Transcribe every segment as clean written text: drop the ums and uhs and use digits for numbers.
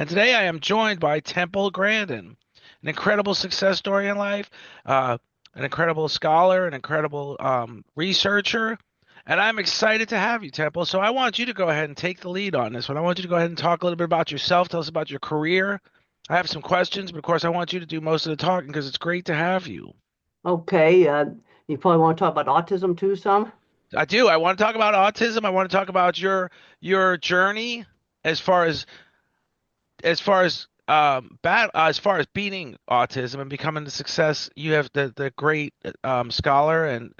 And today I am joined by Temple Grandin, an incredible success story in life, uh, an incredible scholar, an incredible researcher. And I'm excited to have you, Temple. So I want you to go ahead and take the lead on this one. I want you to go ahead and talk a little bit about yourself. Tell us about your career. I have some questions, but of course, I want you to do most of the talking because it's great to have you. Okay, you probably want to talk about autism too, some? I do. I want to talk about autism. I want to talk about your journey as far as as far as beating autism and becoming the success you have, the great scholar and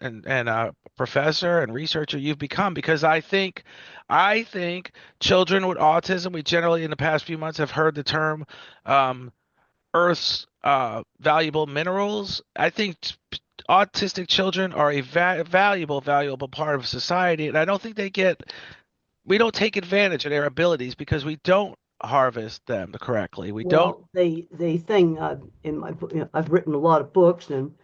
professor and researcher you've become, because I think children with autism, we generally in the past few months have heard the term um, Earth's valuable minerals. I think autistic children are a valuable part of society, and I don't think we don't take advantage of their abilities because we don't harvest them correctly. We don't. Well, they thing in my book, I've written a lot of books and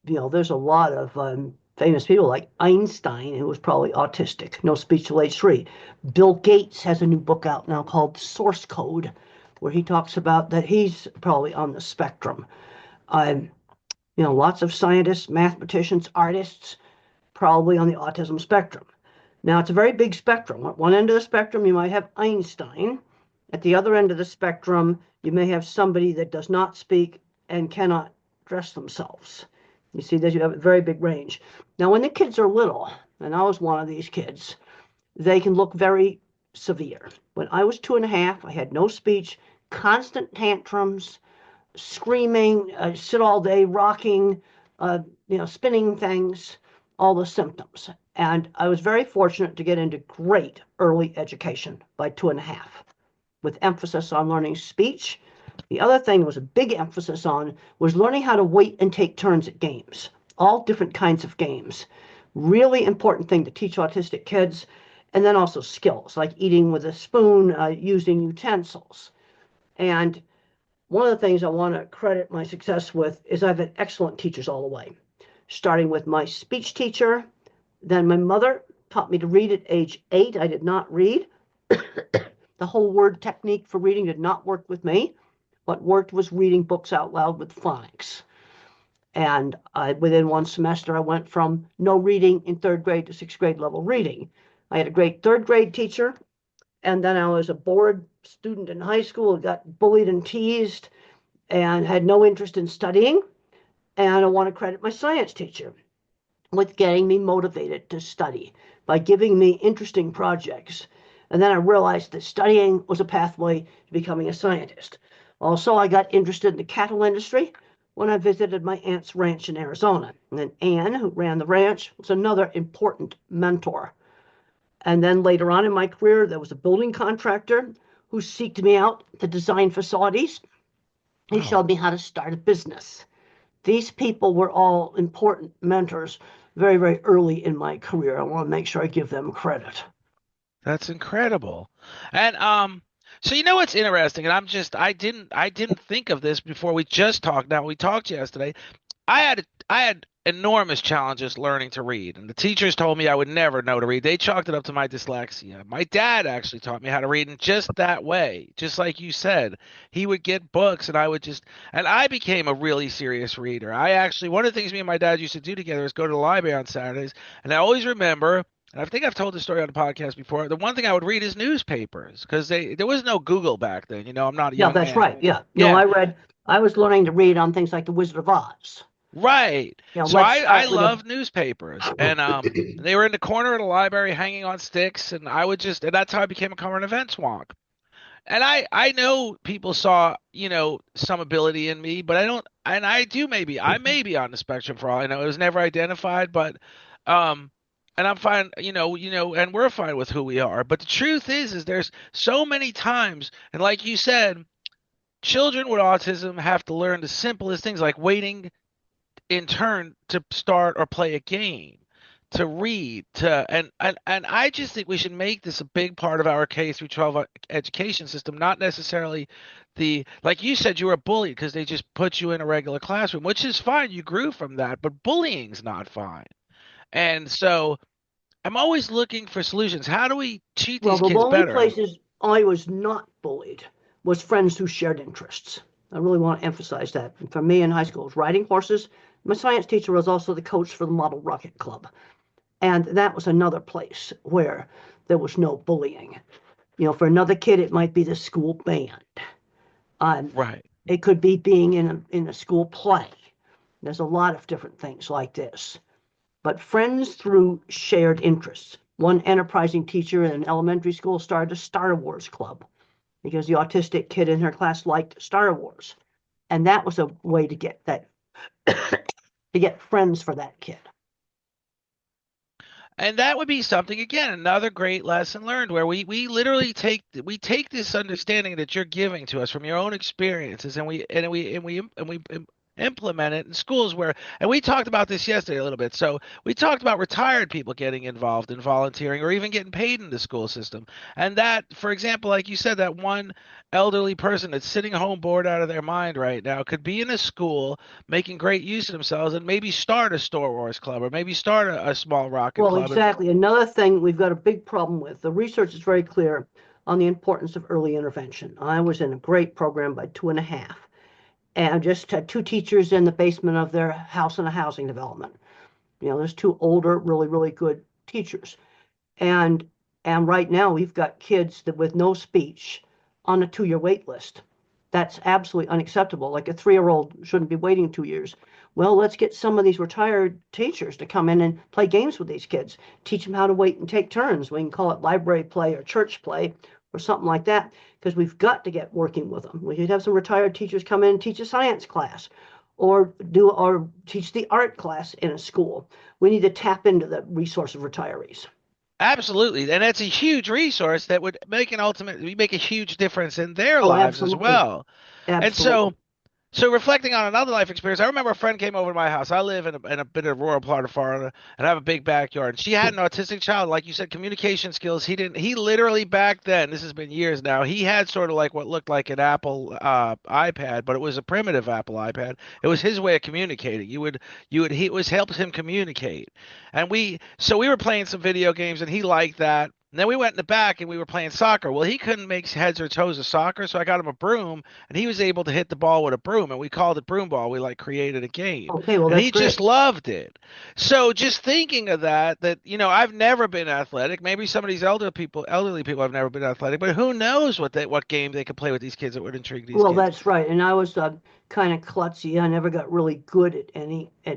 there's a lot of famous people like Einstein, who was probably autistic, no speech till age 3. Bill Gates has a new book out now called Source Code, where he talks about that he's probably on the spectrum. Um, Lots of scientists, mathematicians, artists, probably on the autism spectrum. Now, it's a very big spectrum. At one end of the spectrum, you might have Einstein. At the other end of the spectrum, you may have somebody that does not speak and cannot dress themselves. You see that you have a very big range. Now, when the kids are little, and I was one of these kids, they can look very severe. When I was 2.5, I had no speech, constant tantrums, screaming, sit all day, rocking, spinning things, all the symptoms. And I was very fortunate to get into great early education by 2.5, with emphasis on learning speech. The other thing was a big emphasis on was learning how to wait and take turns at games, all different kinds of games. Really important thing to teach autistic kids. And then also skills like eating with a spoon, using utensils. And one of the things I want to credit my success with is I've had excellent teachers all the way, starting with my speech teacher. Then my mother taught me to read at age 8. I did not read. The whole word technique for reading did not work with me. What worked was reading books out loud with phonics. And within one semester, I went from no reading in third grade to sixth grade level reading. I had a great third grade teacher, and then I was a bored student in high school, got bullied and teased, and had no interest in studying. And I want to credit my science teacher with getting me motivated to study by giving me interesting projects. And then I realized that studying was a pathway to becoming a scientist. Also, I got interested in the cattle industry when I visited my aunt's ranch in Arizona. And then Anne, who ran the ranch, was another important mentor. And then later on in my career, there was a building contractor who seeked me out to design facilities. He Oh, showed me how to start a business. These people were all important mentors very, very early in my career. I want to make sure I give them credit. that's incredible. And so you know what's interesting, and I didn't think of this before we just talked. Now we talked yesterday. I had enormous challenges learning to read, and the teachers told me I would never know to read. They chalked it up to my dyslexia. My dad actually taught me how to read in just that way, just like you said. He would get books, and I became a really serious reader. I actually One of the things me and my dad used to do together is go to the library on Saturdays, and I always remember. And I think I've told this story on the podcast before. The one thing I would read is newspapers because there was no Google back then. I'm not a Yeah, young that's man. right. Yeah. No, Yeah, I was learning to read on things like The Wizard of Oz. right. So Let's I start with love newspapers, and they were in the corner of the library hanging on sticks, and and that's how I became a current events wonk. And I know people saw, some ability in me, but I don't, and I may be on the spectrum for all I know. It was never identified, but um and I'm fine, and we're fine with who we are. But the truth is there's so many times, and like you said, children with autism have to learn the simplest things like waiting in turn to start or play a game, to read, to and I just think we should make this a big part of our K through 12 education system, not necessarily the like you said you were bullied because they just put you in a regular classroom, which is fine, you grew from that, but bullying's not fine. And so I'm always looking for solutions. How do we treat well, these the kids lonely better? places. I was not bullied was friends who shared interests. I really want to emphasize that. And for me in high school, it was riding horses. My science teacher was also the coach for the Model Rocket Club. And that was another place where there was no bullying. For another kid, it might be the school band. Um, Right. it could be being in a school play. There's a lot of different things like this. But friends through shared interests. One enterprising teacher in an elementary school started a Star Wars club because the autistic kid in her class liked Star Wars. And that was a way to get that to get friends for that kid. And that would be something again, another great lesson learned where we literally take this understanding that you're giving to us from your own experiences and we implement it in schools where and we talked about this yesterday a little bit. So we talked about retired people getting involved in volunteering or even getting paid in the school system. And that, for example, like you said, that one elderly person that's sitting home bored out of their mind right now could be in a school making great use of themselves and maybe start a Star Wars club or maybe start a small rocket Well, club. And exactly. Another thing we've got a big problem with, the research is very clear on the importance of early intervention. I was in a great program by 2.5, and just had two teachers in the basement of their house in a housing development. There's two older, really, really good teachers. And and right now we've got kids that with no speech on a 2-year wait list. That's absolutely unacceptable. Like a 3-year-old shouldn't be waiting 2 years. Well, let's get some of these retired teachers to come in and play games with these kids. Teach them how to wait and take turns. We can call it library play or church play or something like that because we've got to get working with them. We could have some retired teachers come in and teach a science class or teach the art class in a school. We need to tap into the resource of retirees. absolutely, and that's a huge resource that would make a huge difference in their Oh, lives as absolutely. well. And Absolutely. so reflecting on another life experience, I remember a friend came over to my house. I live in a bit of a rural part of Florida, and I have a big backyard. And she had an autistic child, like you said, communication skills. He didn't. He literally back then, this has been years now. He had sort of like what looked like an Apple iPad, but it was a primitive Apple iPad. It was his way of communicating. He it was helped him communicate. And we were playing some video games, and he liked that. And then we went in the back and we were playing soccer. Well, he couldn't make heads or toes of soccer, so I got him a broom and he was able to hit the ball with a broom, and we called it broom ball. We like created a game, Okay, well, and that's he great. just loved it. So just thinking of that I've never been athletic. Maybe some of these elderly people have never been athletic, but who knows what game they could play with these kids that would intrigue these Well, kids. that's right. And I was kind of klutzy. I never got really good at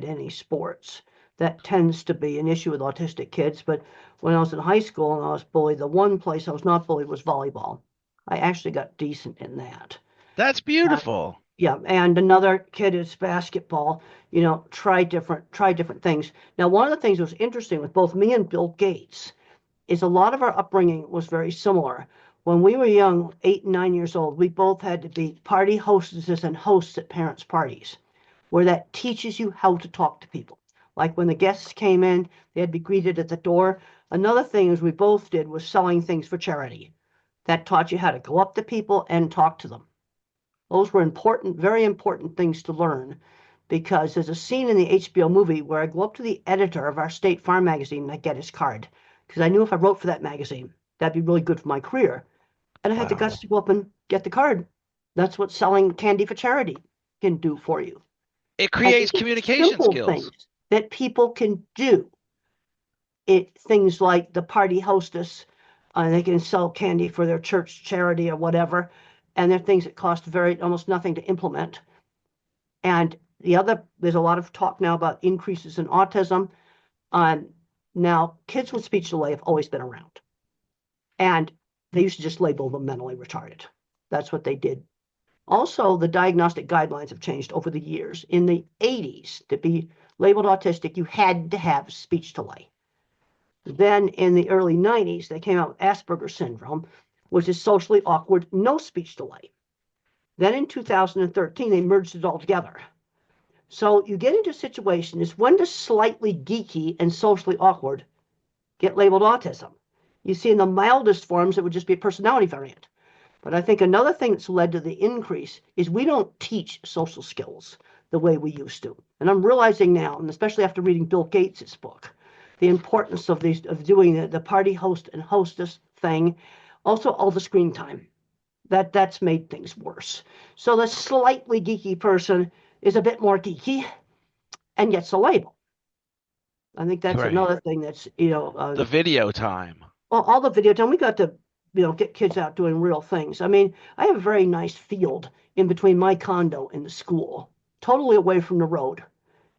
any sports. That tends to be an issue with autistic kids. But when I was in high school and I was bullied, the one place I was not bullied was volleyball. I actually got decent in that. That's Uh, beautiful. yeah, and another kid is basketball. Try different things. Now, one of the things that was interesting with both me and Bill Gates is a lot of our upbringing was very similar. When we were young, 8 and 9 years old, we both had to be party hostesses and hosts at parents' parties, where that teaches you how to talk to people. Like when the guests came in, they had to be greeted at the door. Another thing is we both did was selling things for charity. That taught you how to go up to people and talk to them. Those were important, very important things to learn because there's a scene in the HBO movie where I go up to the editor of our State Farm magazine and I get his card because I knew if I wrote for that magazine, that'd be really good for my career. And I had the Wow. guts to go up and get the card. That's what selling candy for charity can do for you. It And creates these are communication simple skills. things that people can do. Things like the party hostess, they can sell candy for their church charity or whatever, and they're things that cost very almost nothing to implement. And there's a lot of talk now about increases in autism. Um, Now, kids with speech delay have always been around, and they used to just label them mentally retarded. That's what they did. Also, the diagnostic guidelines have changed over the years. In the 80s, to be labeled autistic, you had to have speech delay. Then in the early 90s, they came out with Asperger syndrome, which is socially awkward, no speech delay. Then in 2013, they merged it all together. So you get into a situation is when does slightly geeky and socially awkward get labeled autism? You see, in the mildest forms, it would just be a personality variant. But I think another thing that's led to the increase is we don't teach social skills the way we used to. And I'm realizing now, and especially after reading Bill Gates' book, the importance of doing the party host and hostess thing, Also, all the screen time. That's made things worse. So the slightly geeky person is a bit more geeky and gets a label. I think that's Right. another thing that's, The video time. all the video time. We got to, get kids out doing real things. I mean, I have a very nice field in between my condo and the school, totally away from the road.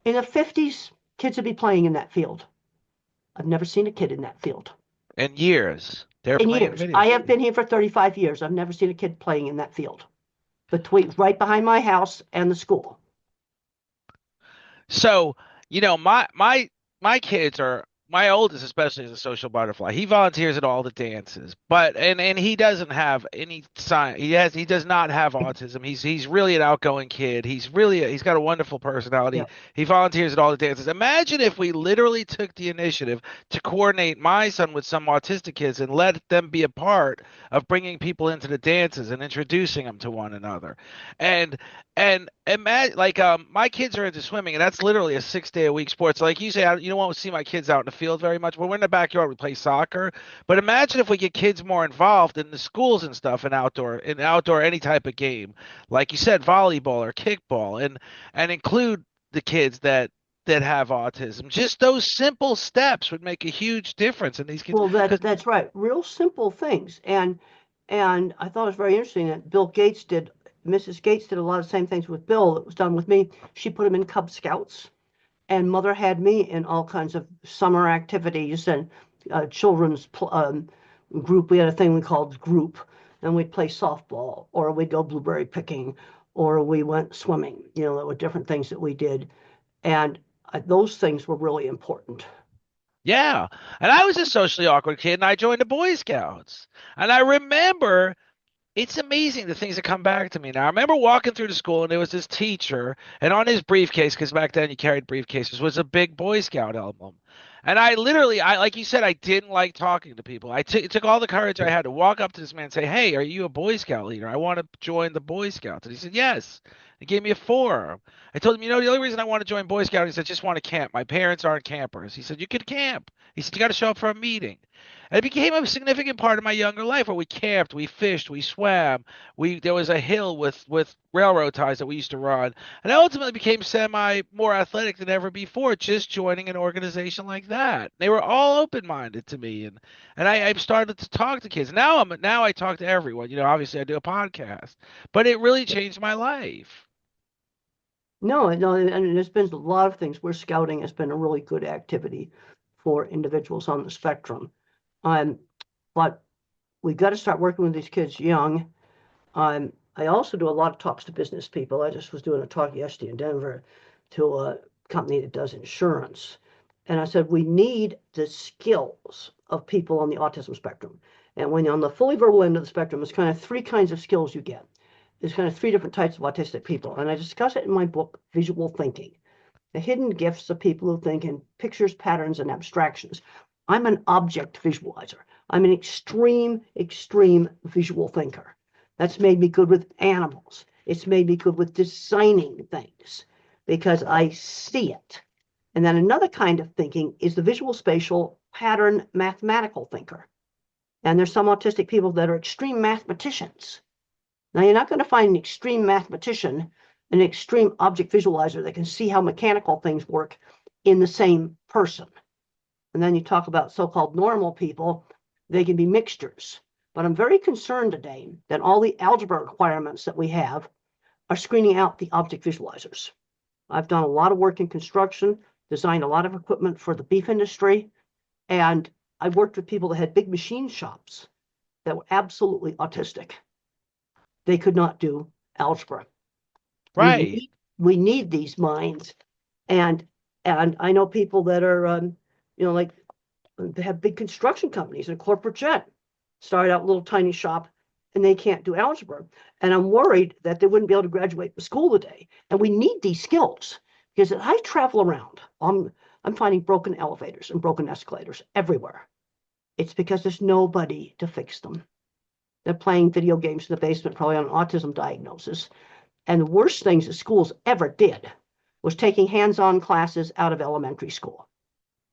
In the 50s, kids would be playing in that field. I've never seen a kid in that field. In years. They're In playing years. video. I have been here for 35 years. I've never seen a kid playing in that field. Between right behind my house and the school. So, my kids are my oldest especially is a social butterfly. He volunteers at all the dances, but and he doesn't have any sign. He does not have autism. He's really an outgoing kid. He's got a wonderful Yeah. personality. He volunteers at all the dances. Imagine if we literally took the initiative to coordinate my son with some autistic kids and let them be a part of bringing people into the dances and introducing them to one another. And and imagine, like, my kids are into swimming, and that's literally a 6 day a week sport. So, like you say, you don't want to see my kids out in the field very much. When we're in the backyard, we play soccer. But imagine if we get kids more involved in the schools and stuff, in outdoor any type of game, like you said, volleyball or kickball, and include the kids that have autism. Just those simple steps would make a huge difference in these kids. Well, Because that's right. Real simple things. And I thought it was very interesting that Mrs. Gates did a lot of the same things with Bill that was done with me. She put him in Cub Scouts, and Mother had me in all kinds of summer activities and children's group. We had a thing we called group, and we'd play softball, or we'd go blueberry picking, or we went swimming. There were different things that we did, and those things were really important. yeah, and I was a socially awkward kid, and I joined the Boy Scouts. And I remember it's amazing the things that come back to me now. I remember walking through the school and there was this teacher, and on his briefcase, because back then you carried briefcases, was a big Boy Scout emblem. And I literally, like you said, I didn't like talking to people. It took all the courage I had to walk up to this man and say, "Hey, are you a Boy Scout leader? I want to join the Boy Scouts." And he said, "Yes." He gave me a form. I told him, the only reason I want to join Boy Scout, he said, just want to camp. My parents aren't campers. He said, "You could camp." He said, "You got to show up for a meeting." And it became a significant part of my younger life where we camped, we fished, we swam. There was a hill with railroad ties that we used to run. And I ultimately became semi more athletic than ever before just joining an organization like that. They were all open minded to me, and I started to talk to kids. Now I talk to everyone. Obviously I do a podcast. But it really changed my life. No, no, and there's been a lot of things where scouting has been a really good activity for individuals on the spectrum. Um, but we got to start working with these kids young. I also do a lot of talks to business people. I just was doing a talk yesterday in Denver to a company that does insurance. And I said, we need the skills of people on the autism spectrum. And when you're on the fully verbal end of the spectrum, there's kind of three kinds of skills you get. There's kind of three different types of autistic people. And I discuss it in my book, Visual Thinking, the hidden gifts of people who think in pictures, patterns, and abstractions. I'm an object visualizer. I'm an extreme, extreme visual thinker. That's made me good with animals. It's made me good with designing things because I see it. And then another kind of thinking is the visual spatial pattern mathematical thinker. And there's some autistic people that are extreme mathematicians. Now, you're not going to find an extreme mathematician, an extreme object visualizer that can see how mechanical things work in the same person. And then you talk about so-called normal people, they can be mixtures. But I'm very concerned today that all the algebra requirements that we have are screening out the object visualizers. I've done a lot of work in construction, designed a lot of equipment for the beef industry, and I've worked with people that had big machine shops that were absolutely autistic. They could not do algebra. Right. We need these minds, and I know people that are like they have big construction companies and corporate jet started out a little tiny shop and they can't do algebra, and I'm worried that they wouldn't be able to graduate from school today. And we need these skills because as I travel around, I'm finding broken elevators and broken escalators everywhere. It's because there's nobody to fix them. They're playing video games in the basement, probably on an autism diagnosis. And the worst things that schools ever did was taking hands-on classes out of elementary school.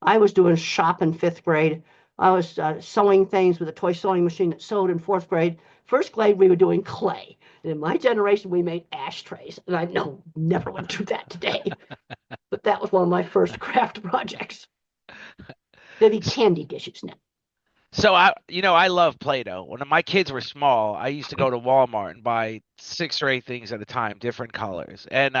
I was doing shop in fifth grade. I was sewing things with a toy sewing machine that sewed in fourth grade. First grade, we were doing clay. And in my generation, we made ashtrays. And I know never would do that today. But that was one of my first craft projects. They'd be candy dishes now. So I love Play-Doh. When my kids were small, I used to go to Walmart and buy 6 or 8 things at a time, different colors. And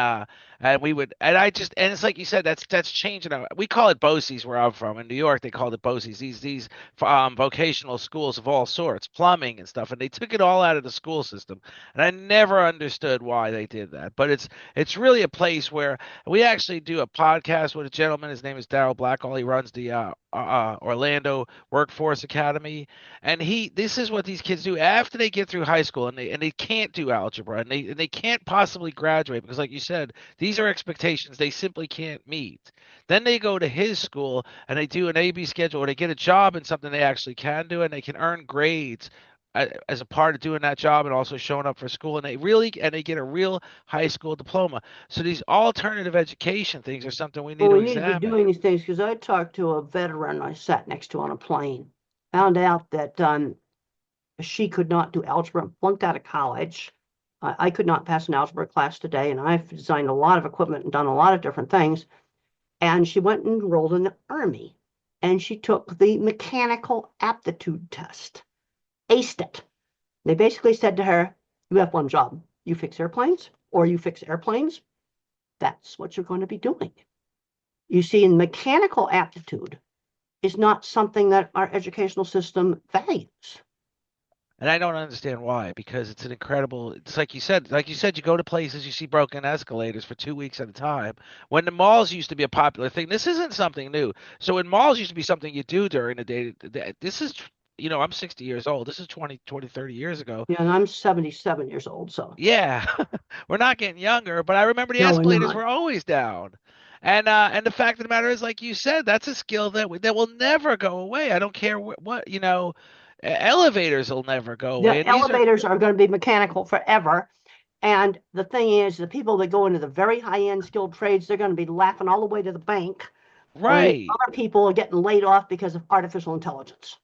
we would and I just and it's like you said, that's changing. We call it BOCES where I'm from. In New York, they called it BOCES. These vocational schools of all sorts, plumbing and stuff, and they took it all out of the school system. And I never understood why they did that. But it's really a place where we actually do a podcast with a gentleman. His name is Daryl Blackall. He runs the Orlando Workforce Academy, and this is what these kids do after they get through high school, and they can't do algebra, and they can't possibly graduate because, like you said, these are expectations they simply can't meet. Then they go to his school and they do an AB schedule, or they get a job in something they actually can do, and they can earn grades as a part of doing that job and also showing up for school, and they get a real high school diploma. So these alternative education things are something we need Well, to we need to be examine. doing these things because I talked to a veteran I sat next to on a plane, found out that she could not do algebra, flunked out of college. I could not pass an algebra class today, and I've designed a lot of equipment and done a lot of different things. And she went and enrolled in the Army, and she took the mechanical aptitude test, aced it. They basically said to her, you have one job. You fix airplanes or you fix airplanes. That's what you're going to be doing. You see, in mechanical aptitude is not something that our educational system values. And I don't understand why, because it's an incredible, it's like you said, you go to places, you see broken escalators for 2 weeks at a time. When the malls used to be a popular thing, this isn't something new. So when malls used to be something you do during the day, this is, I'm 60 years old. This is 30 years ago. Yeah, and I'm 77 years old, so Yeah, we're not getting younger, but I remember the no, we're escalators not. were always down. And the fact of the matter is, like you said, that's a skill that will never go away. I don't care elevators will never go away. The And these are elevators are going to be mechanical forever. And the thing is, the people that go into the very high-end skilled trades, they're going to be laughing all the way to the bank when right. other people are getting laid off because of artificial intelligence.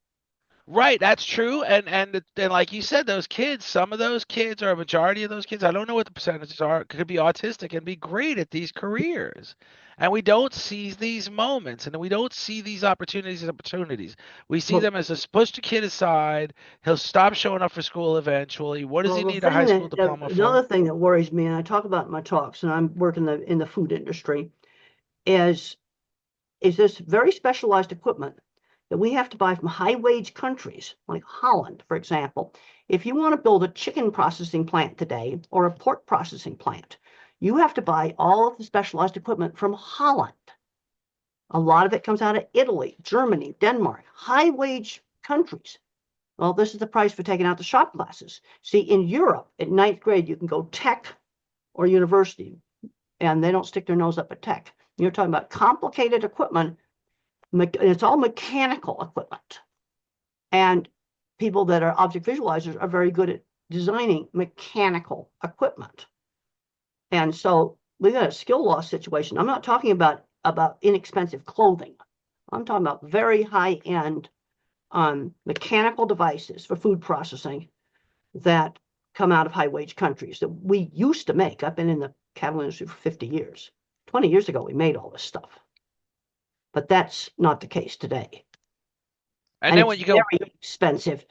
Right, that's true. And like you said, those kids, some of those kids or a majority of those kids, I don't know what the percentages are, could be autistic and be great at these careers. And we don't seize these moments and we don't see these opportunities as opportunities. We see Well, them as a push the kid aside. He'll stop showing up for school eventually. What does he well, need a high school diploma another for? thing that worries me, and I talk about in my talks, and I'm working in the food industry, is is this very specialized equipment that we have to buy from high wage countries like Holland, for example. If you want to build a chicken processing plant today or a pork processing plant, you have to buy all of the specialized equipment from Holland. A lot of it comes out of Italy, Germany, Denmark, high wage countries. Well, this is the price for taking out the shop classes. See, in Europe, at ninth grade, you can go tech or university, and they don't stick their nose up at tech. You're talking about complicated equipment. It's all mechanical equipment. And people that are object visualizers are very good at designing mechanical equipment. And so we got a skill loss situation. I'm not talking about inexpensive clothing. I'm talking about very high end mechanical devices for food processing that come out of high wage countries that we used to make. I've been in the cattle industry for 50 years. 20 years ago, we made all this stuff. But that's not the case today. And And then it's when you go very expensive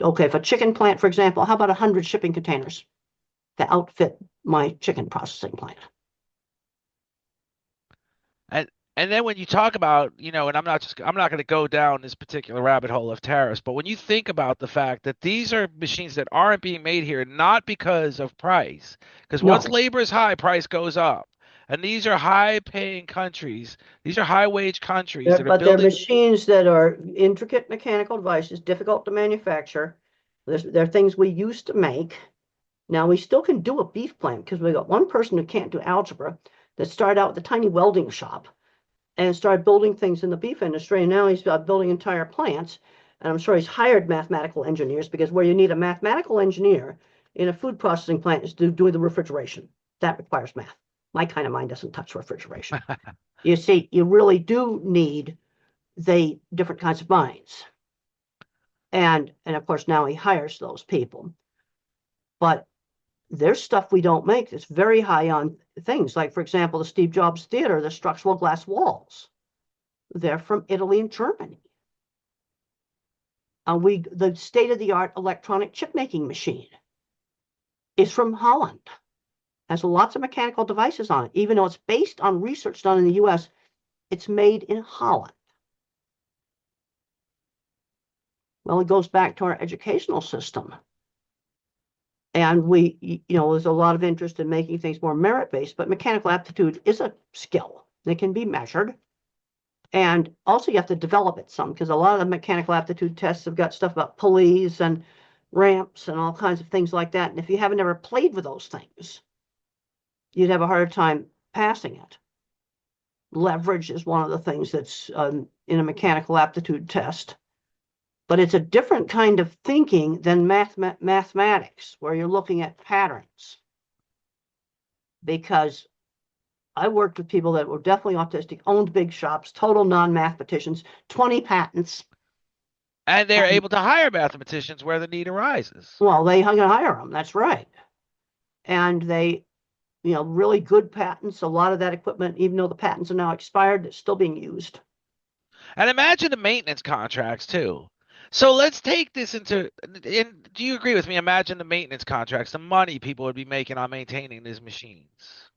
okay, if a chicken plant, for example, how about 100 shipping containers to outfit my chicken processing plant? And and then when you talk about, and I'm not going to go down this particular rabbit hole of tariffs, but when you think about the fact that these are machines that aren't being made here not because of price, because once No, labor is high, price goes up. And these are high paying countries. These are high wage countries that are but they're building. machines that are intricate mechanical devices, difficult to manufacture. They're things we used to make. Now we still can do a beef plant because we got one person who can't do algebra that started out with a tiny welding shop and started building things in the beef industry. And now he's building entire plants. And I'm sure he's hired mathematical engineers because where you need a mathematical engineer in a food processing plant is doing the refrigeration. That requires math. My kind of mind doesn't touch refrigeration. You see, you really do need they different kinds of minds. And of course now he hires those people. But there's stuff we don't make that's very high on things. Like, for example, the Steve Jobs Theater, the structural glass walls. They're from Italy and Germany. The state-of-the-art electronic chip making machine is from Holland. Has lots of mechanical devices on it. Even though it's based on research done in the US, it's made in Holland. Well, it goes back to our educational system. And there's a lot of interest in making things more merit-based, but mechanical aptitude is a skill that can be measured. And also you have to develop it some, because a lot of the mechanical aptitude tests have got stuff about pulleys and ramps and all kinds of things like that. And if you haven't ever played with those things, you'd have a harder time passing it. Leverage is one of the things that's in a mechanical aptitude test. But it's a different kind of thinking than mathematics, where you're looking at patterns. Because I worked with people that were definitely autistic, owned big shops, total non-mathematicians, 20 patents. And they're able to hire mathematicians where the need arises. Well, they can hire them, that's right. And they, really good patents. A lot of that equipment, even though the patents are now expired, it's still being used. And imagine the maintenance contracts too. So let's take this into, and do you agree with me? Imagine the maintenance contracts, the money people would be making on maintaining these machines.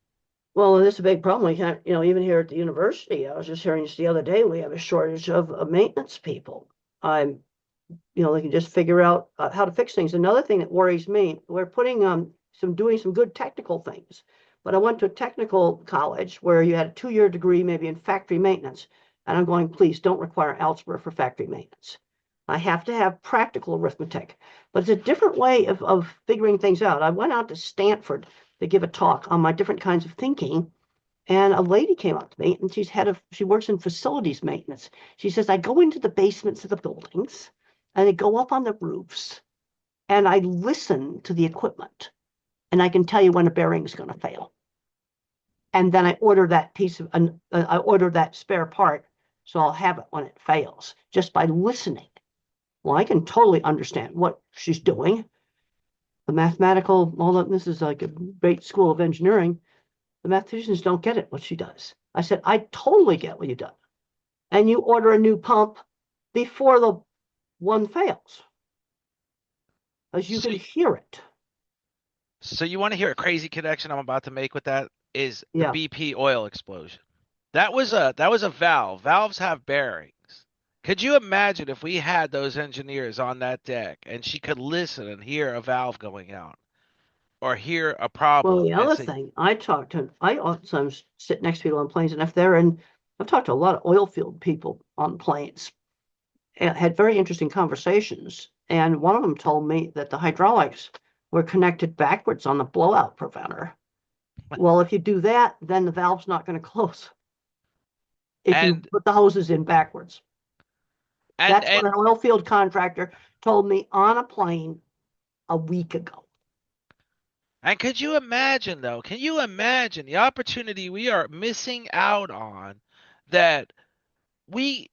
Well, this is a big problem. We can't, even here at the university, I was just hearing this the other day, we have a shortage of maintenance people. I'm, they can just figure out how to fix things. Another thing that worries me, we're putting doing some good technical things, but I went to a technical college where you had a 2-year degree, maybe in factory maintenance, and I'm going, please don't require algebra for factory maintenance. I have to have practical arithmetic, but it's a different way of figuring things out. I went out to Stanford to give a talk on my different kinds of thinking, and a lady came up to me, and she works in facilities maintenance. She says, I go into the basements of the buildings, and I go up on the roofs, and I listen to the equipment, and I can tell you when a bearing is going to fail. And then I order I order that spare part, so I'll have it when it fails, just by listening. Well, I can totally understand what she's doing. This is like a great school of engineering. The mathematicians don't get it, what she does. I said, I totally get what you do. And you order a new pump before the one fails, as you can hear it. So you want to hear a crazy connection I'm about to make with that is the Yeah. BP oil explosion. That was a valve. Valves have bearings. Could you imagine if we had those engineers on that deck and she could listen and hear a valve going out or hear a Well, problem the and other say, thing, I sometimes sit next to people on planes, and if I've talked to a lot of oil field people on planes, and had very interesting conversations. And one of them told me that the hydraulics were connected backwards on the blowout preventer. Well, if you do that, then the valve's not going to close if you and put the hoses in backwards. and That's what and an oil field contractor told me on a plane a week ago. and could you imagine though? Can you imagine the opportunity we are missing out on that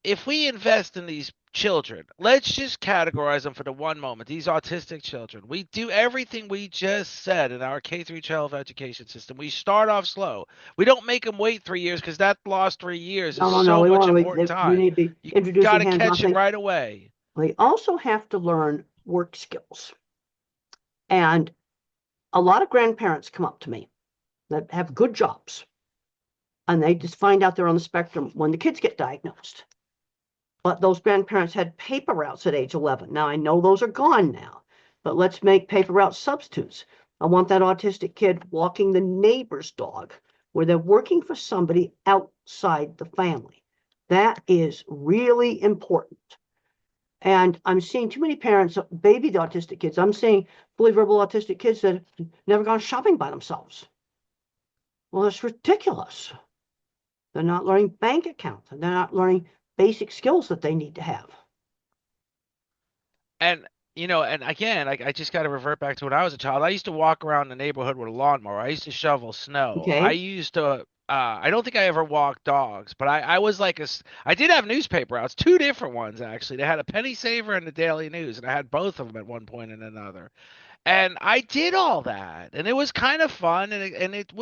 if we invest in these children, let's just categorize them for the one moment. These autistic children, we do everything we just said in our K through 12 education system. We start off slow. We don't make them wait 3 years because that lost 3 years is No. so much important We time. need to be You got introducing to hands-on catch it things. right away. They also have to learn work skills. And a lot of grandparents come up to me that have good jobs, and they just find out they're on the spectrum when the kids get diagnosed. But those grandparents had paper routes at age 11. Now, I know those are gone now, but let's make paper route substitutes. I want that autistic kid walking the neighbor's dog, where they're working for somebody outside the family. That is really important. And I'm seeing too many parents baby the autistic kids. I'm seeing fully verbal autistic kids that have never gone shopping by themselves. Well, it's ridiculous. They're not learning bank accounts, and they're not learning basic skills that they need to have. And and again, I just got to revert back to when I was a child. I used to walk around the neighborhood with a lawnmower. I used to shovel snow. I Okay. used to I don't think I ever walked dogs, but I was like I did have newspaper routes, two different ones actually. They had a Penny Saver and the Daily News, and I had both of them at one point and another. And I did all that, and it was kind of fun, and it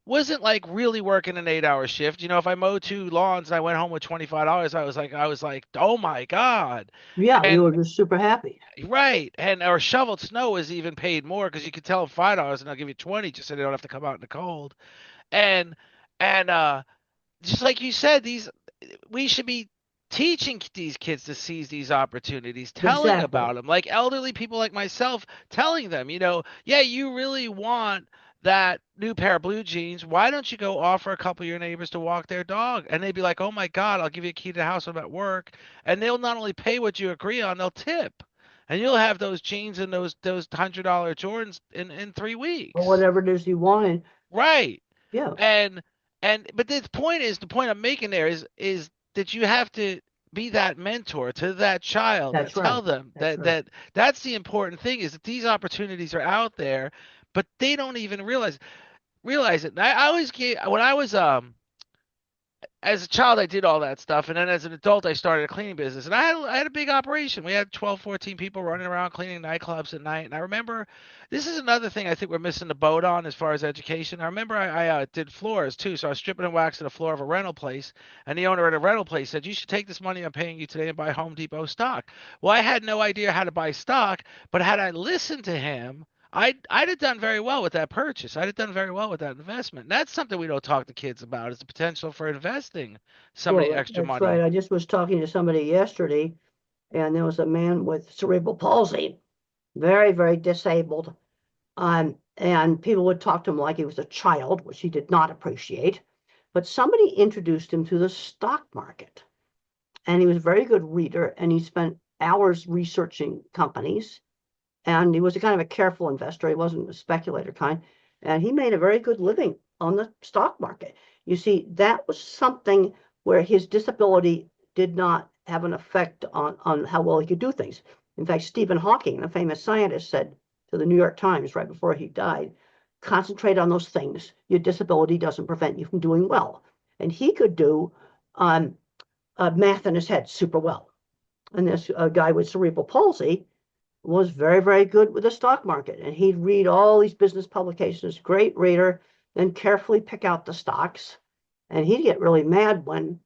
wasn't like really working an 8 hour shift. You know, if I mowed two lawns and I went home with $25, I was like, oh my God. Yeah, you And were just super happy. right, and or shoveled snow is even paid more because you could tell them $5 and they'll give you 20 just so they don't have to come out in the cold. And and just like you said, these we should be teaching these kids to seize these opportunities, telling Exactly. about them, like elderly people like myself, telling them, yeah, you really want that new pair of blue jeans. Why don't you go offer a couple of your neighbors to walk their dog? And they'd be like, oh my God, I'll give you a key to the house when I'm at work. And they'll not only pay what you agree on, they'll tip. And you'll have those jeans and those $100 Jordans in 3 weeks. Or whatever it is you wanted. Right. Yeah, And but the point I'm making there is that you have to be that mentor to that child and that's tell right. them That's that right. that's the important thing is that these opportunities are out there, but they don't even realize it. And I always gave when I was as a child, I did all that stuff. And then as an adult, I started a cleaning business. And I had a big operation. We had 12, 14 people running around cleaning nightclubs at night. And I remember this is another thing I think we're missing the boat on as far as education. I remember I did floors too. So I was stripping and waxing the floor of a rental place. And the owner of the rental place said, you should take this money I'm paying you today and buy Home Depot stock. Well, I had no idea how to buy stock. But had I listened to him, I'd have done very well with that purchase. I'd have done very well with that investment. And that's something we don't talk to kids about is the potential for investing some of the Well, extra that's right. money. I just was talking to somebody yesterday, and there was a man with cerebral palsy, very, very disabled. And people would talk to him like he was a child, which he did not appreciate. But somebody introduced him to the stock market, and he was a very good reader, and he spent hours researching companies. And he was a kind of a careful investor. He wasn't a speculator kind. And he made a very good living on the stock market. You see, that was something where his disability did not have an effect on how well he could do things. In fact, Stephen Hawking, a famous scientist, said to the New York Times right before he died, concentrate on those things. Your disability doesn't prevent you from doing well. And he could do um, math in his head super well. And this guy with cerebral palsy was very, very good with the stock market. And he'd read all these business publications, great reader, then carefully pick out the stocks. And he'd get really mad when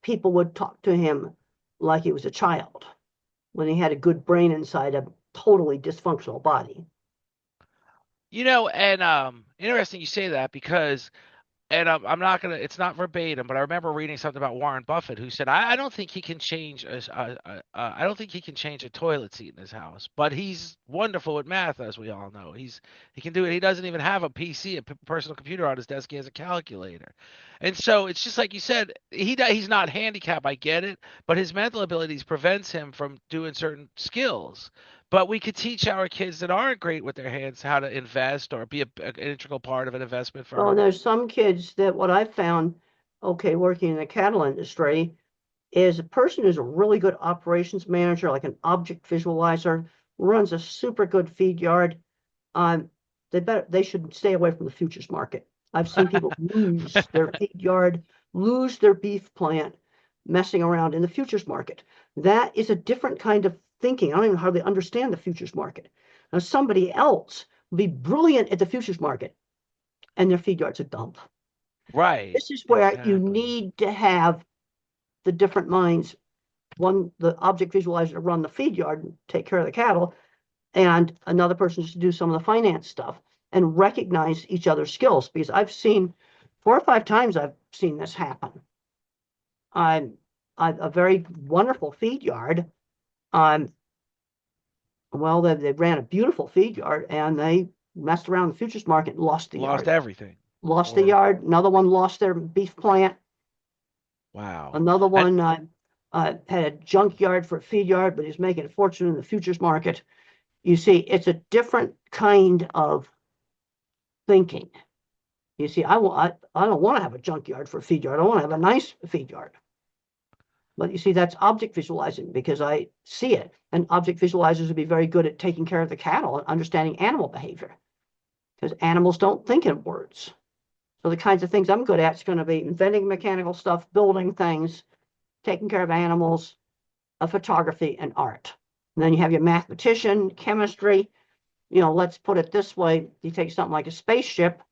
people would talk to him like he was a child, when he had a good brain inside a totally dysfunctional body. And interesting you say that because and I'm not gonna. It's not verbatim, but I remember reading something about Warren Buffett, who said, "I don't think he can change I don't think he can change a toilet seat in his house, but he's wonderful at math, as we all know. He can do it. He doesn't even have a PC, personal computer on his desk. He has a calculator, and so it's just like you said. He's not handicapped. I get it, but his mental abilities prevents him from doing certain skills. But we could teach our kids that aren't great with their hands how to invest or be an integral part of an investment Oh, and firm. there's some kids that what I've found, okay, working in the cattle industry, is a person who's a really good operations manager, like an object visualizer, runs a super good feed yard. Um, they should stay away from the futures market. I've seen people lose their feed yard, lose their beef plant, messing around in the futures market. That is a different kind of thinking. I don't even hardly understand the futures market. Now, somebody else will be brilliant at the futures market, and their feed yard's a dump. Right, This is where you exactly. need to have the different minds, one, the object visualizer to run the feed yard and take care of the cattle, and another person just to do some of the finance stuff and recognize each other's skills. Because I've seen 4 or 5 times I've seen this happen. I'm a very wonderful feed yard. Um, well, they ran a beautiful feed yard and they messed around the futures market and lost the Lost yard. everything. Lost the Horrible. yard. Another one lost their beef plant. Wow. Another And one had a junkyard for a feed yard, but he's making a fortune in the futures market. You see, it's a different kind of thinking. You see, I don't want to have a junkyard for a feed yard. I want to have a nice feed yard. But you see, that's object visualizing because I see it. And object visualizers would be very good at taking care of the cattle and understanding animal behavior because animals don't think in words. So the kinds of things I'm good at is going to be inventing mechanical stuff, building things, taking care of animals, photography, and art. And then you have your mathematician, chemistry. Let's put it this way. You take something like a spaceship,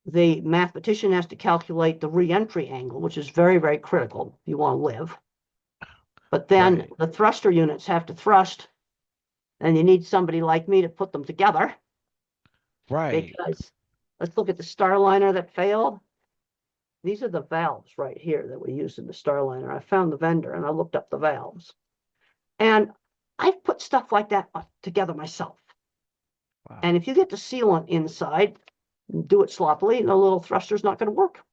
the mathematician has to calculate the re-entry angle, which is very, very critical if you want to live. But then Right. the thruster units have to thrust, and you need somebody like me to put them together Right. because let's look at the Starliner that failed. These are the valves right here that we used in the Starliner. I found the vendor and I looked up the valves. And I've put stuff like that together myself. Wow. And if you get the sealant inside, do it sloppily, and the little thruster's not going to work.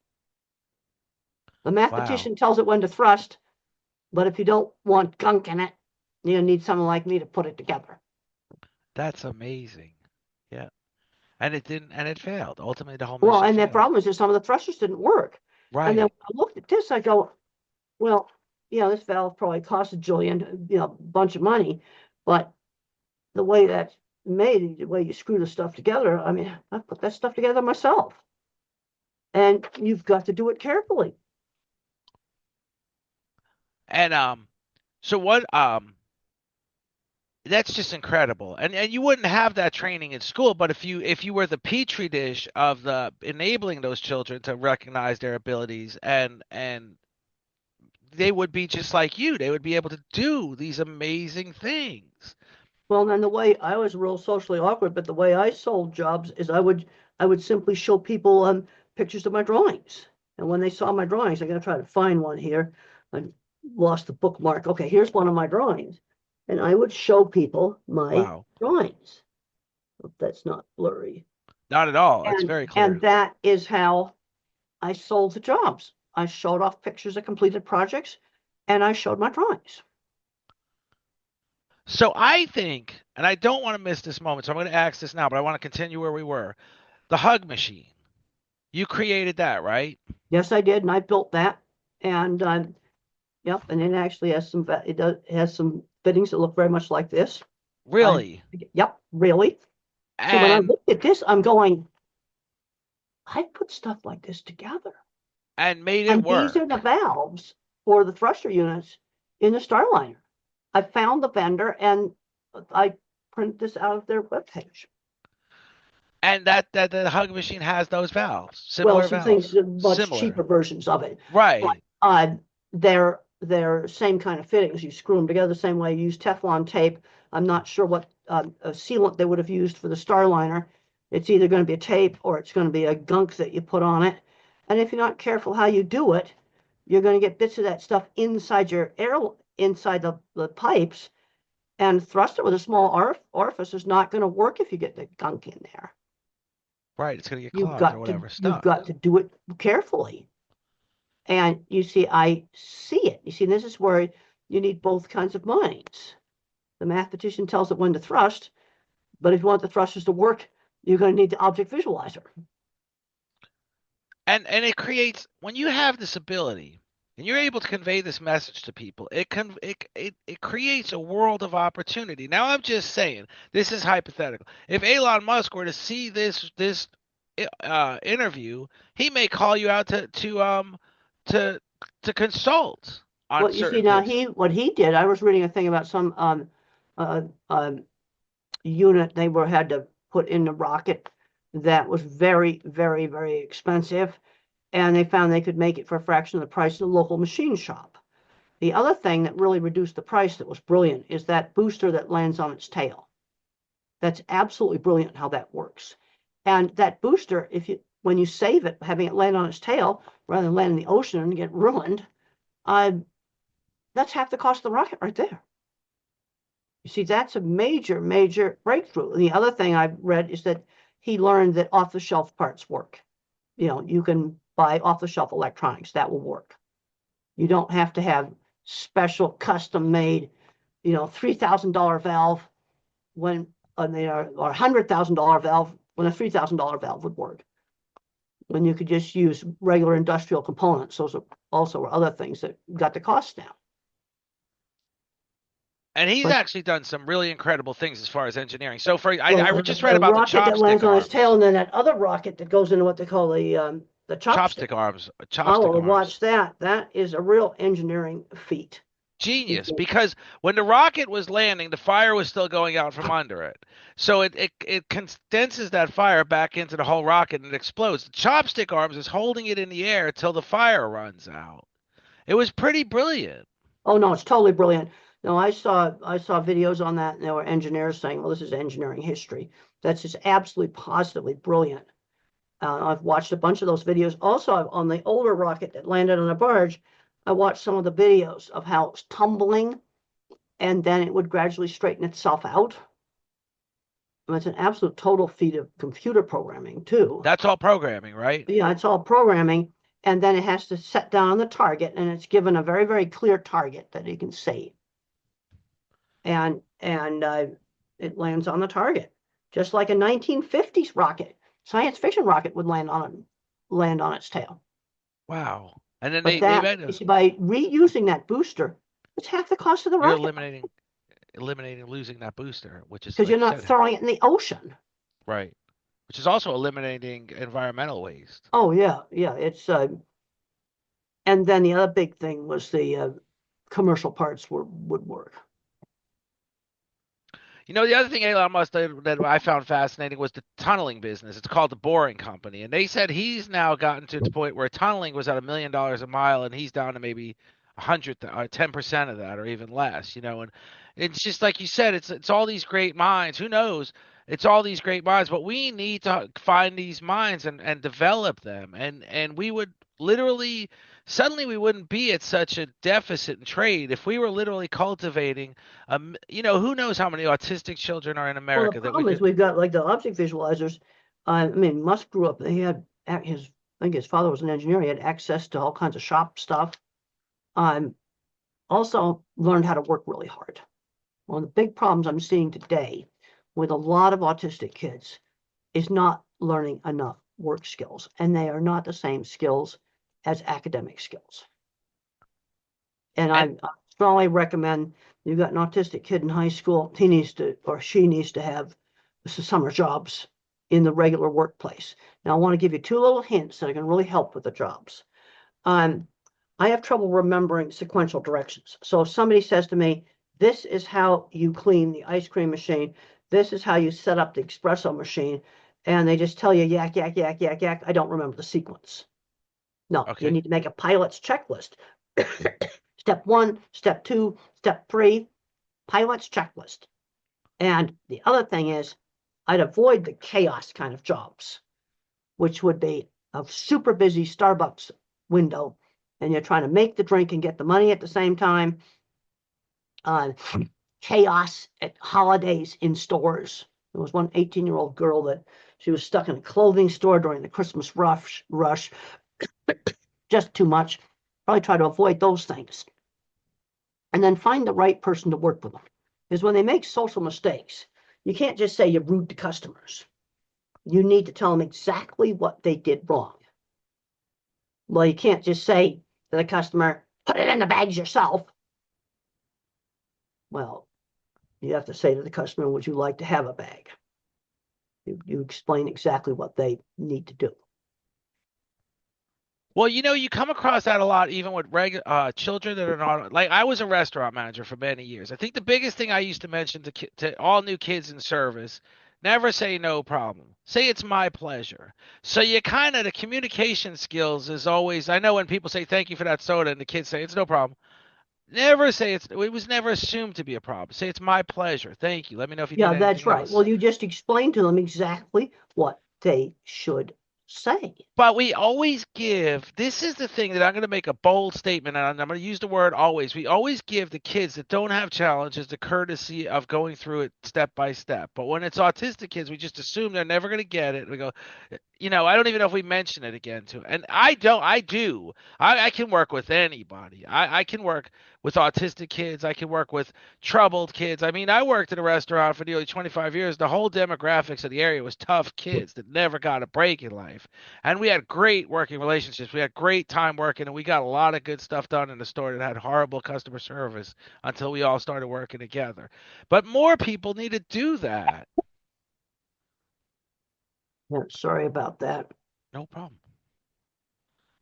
The Wow. mathematician tells it when to thrust, but if you don't want gunk in it, you need someone like me to put it together. That's amazing. Yeah. And it didn't, and it failed. Ultimately, the whole Well, mission and the failed. problem is that some of the thrusters didn't work. And then when Right. I looked at this, I go, well, this valve probably cost a jillion, bunch of money, but the way that's made, the way you screw the stuff together, I mean, I put that stuff together myself. And you've got to do it carefully. And so what that's just incredible. And you wouldn't have that training in school, but if you were the petri dish of the enabling those children to recognize their abilities and they would be just like you. They would be able to do these amazing things. Well, then the way I was real socially awkward, but the way I sold jobs is I would simply show people pictures of my drawings. And when they saw my drawings, I'm gonna try to find one here. I lost the bookmark. Okay, here's one of my drawings. And I would show people my Wow. drawings. Hope that's not blurry. Not at all. It's And very and clear. that is how I sold the jobs. I showed off pictures of completed projects and I showed my drawings. So I think, and I don't want to miss this moment, so I'm going to ask this now, but I want to continue where we were. The hug machine. You created that, right? Yes, I did, and I built that. And yep, and it actually has it has some fittings that look very much like this. I Really? Yep, really. So when I And looked at this, I'm going, I put stuff like this together. made it And these are the work. valves for the thruster units in the Starliner. I found the vendor and I printed this out of their webpage. And that the hug machine has those valves, Well, similar some things valves, much similar. cheaper versions of it, but Right. they're same kind of fittings. You screw them together the same way. You use Teflon tape. I'm not sure what sealant they would have used for the Starliner. It's either going to be a tape or it's going to be a gunk that you put on it. And if you're not careful how you do it, you're going to get bits of that stuff inside your air, inside the pipes, and thrust it with a small orifice is not going to work if you get the gunk in there. Right. It's going to get You've clogged or got to whatever, you've stuck. got to do it carefully. And you see, I see it. You see, this is where you need both kinds of minds. The mathematician tells it when to thrust, but if you want the thrusters to work, you're going to need the object visualizer. And it creates when you have this ability and you're able to convey this message to people, it creates a world of opportunity. Now I'm just saying, this is hypothetical. If Elon Musk were to see this interview, he may call you out to to consult on Well, you see, certain now things. he what he did. I was reading a thing about some uh, unit they were had to put in the rocket that was very, very, very expensive, and they found they could make it for a fraction of the price of the local machine shop. The other thing that really reduced the price that was brilliant is that booster that lands on its tail. That's absolutely brilliant how that works. And that booster, if you when you save it, having it land on its tail rather than land in the ocean and get ruined, uh, that's half the cost of the rocket right there. You see, that's a major, major breakthrough. And the other thing I've read is that he learned that off-the-shelf parts work. You can buy off-the-shelf electronics that will work. You don't have to have special custom-made, $3,000 valve when they are or $100,000 valve when a $3,000 valve would work. When you could just use regular industrial components, those are also other things that got the cost down. And he's But actually done some really incredible things as far as engineering. So for well, I just read the about the rocket that chopstick lands on its tail, arms. and then that other rocket that goes into what they call The Chopstick chopstick. arms, I chopstick will arms. watch that. That is a real engineering feat. Genius, because when the rocket was landing, the fire was still going out from under it. So it condenses that fire back into the whole rocket and it explodes. The chopstick arms is holding it in the air till the fire runs out. It was pretty brilliant. Oh no, it's totally brilliant. No, I saw videos on that, and there were engineers saying, "Well, this is engineering history." That's just absolutely positively brilliant. I've watched a bunch of those videos. Also, on the older rocket that landed on a barge, I watched some of the videos of how it was tumbling, and then it would gradually straighten itself out. And it's an absolute total feat of computer programming too. That's all programming, right? Yeah, it's all programming, and then it has to set down on the target, and it's given a very, very clear target that it can save, and it lands on the target, just like a 1950s rocket, science fiction rocket would land on its tail. Wow. And then But they that made a, is by reusing that booster, it's half the cost of the you're rocket eliminating losing that booster, which is because like you're you not said, throwing it in the ocean. right? Which is also eliminating environmental waste. Oh yeah, yeah. It's and then the other big thing was the commercial parts would work. You know, the other thing Elon Musk did that I found fascinating was the tunneling business. It's called the Boring Company, and they said he's now gotten to the point where tunneling was at $1 million a mile, and he's down to maybe 100 or 10% of that, or even less. You know, and it's just like you said, it's all these great minds. Who knows? It's all these great minds, but we need to find these minds and develop them, and we would literally suddenly we wouldn't be at such a deficit in trade if we were literally cultivating who knows how many autistic children are in Well, the America that we problem is could. we've got like the object visualizers. I mean, Musk grew up. He had his. I think his father was an engineer. He had access to all kinds of shop stuff. Um, Also learned how to work really hard. One of the big problems I'm seeing today with a lot of autistic kids is not learning enough work skills, and they are not the same skills as academic skills. And And I strongly recommend you've got an autistic kid in high school, he needs to or she needs to have summer jobs in the regular workplace. Now, I want to give you two little hints that are going to really help with the jobs. Um, I have trouble remembering sequential directions. So if somebody says to me, this is how you clean the ice cream machine, this is how you set up the espresso machine, and they just tell you yak, yak, yak, yak, yak, I don't remember the sequence. No, you okay. need to make a pilot's checklist. Step one, step two, step three, pilot's checklist. And the other thing is, I'd avoid the chaos kind of jobs, which would be a super busy Starbucks window, and you're trying to make the drink and get the money at the same time. Uh, Chaos at holidays in stores. There was one 18-year-old girl that she was stuck in a clothing store during the Christmas rush, just too much. Probably try to avoid those things. And then find the right person to work with them. Because when they make social mistakes, you can't just say you're rude to customers. You need to tell them exactly what they did wrong. Well, you can't just say to the customer, put it in the bags yourself. Well, you have to say to the customer, would you like to have a bag? You explain exactly what they need to do. Well, you come across that a lot, even with children that are not like I was a restaurant manager for many years. I think the biggest thing I used to mention to all new kids in service, never say no problem. Say it's my pleasure. So you kind of the communication skills is always. I know when people say thank you for that soda, and the kids say it's no problem. Never say it was never assumed to be a problem. Say it's my pleasure. Thank you. Let me know if you Yeah, need that's anything right. else. Well, you just explain to them exactly what they should say. But we always give, this is the thing that I'm going to make a bold statement, and I'm going to use the word always. We always give the kids that don't have challenges the courtesy of going through it step by step. But when it's autistic kids, we just assume they're never going to get it. We go, I don't even know if we mention it again to, and I don't, I do. I can work with anybody. I can work with autistic kids. I can work with troubled kids. I mean, I worked at a restaurant for nearly 25 years. The whole demographics of the area was tough kids that never got a break in life. And we had great working relationships. We had great time working, and we got a lot of good stuff done in the store that had horrible customer service until we all started working together. But more people need to do that. Yeah, sorry about that. No problem.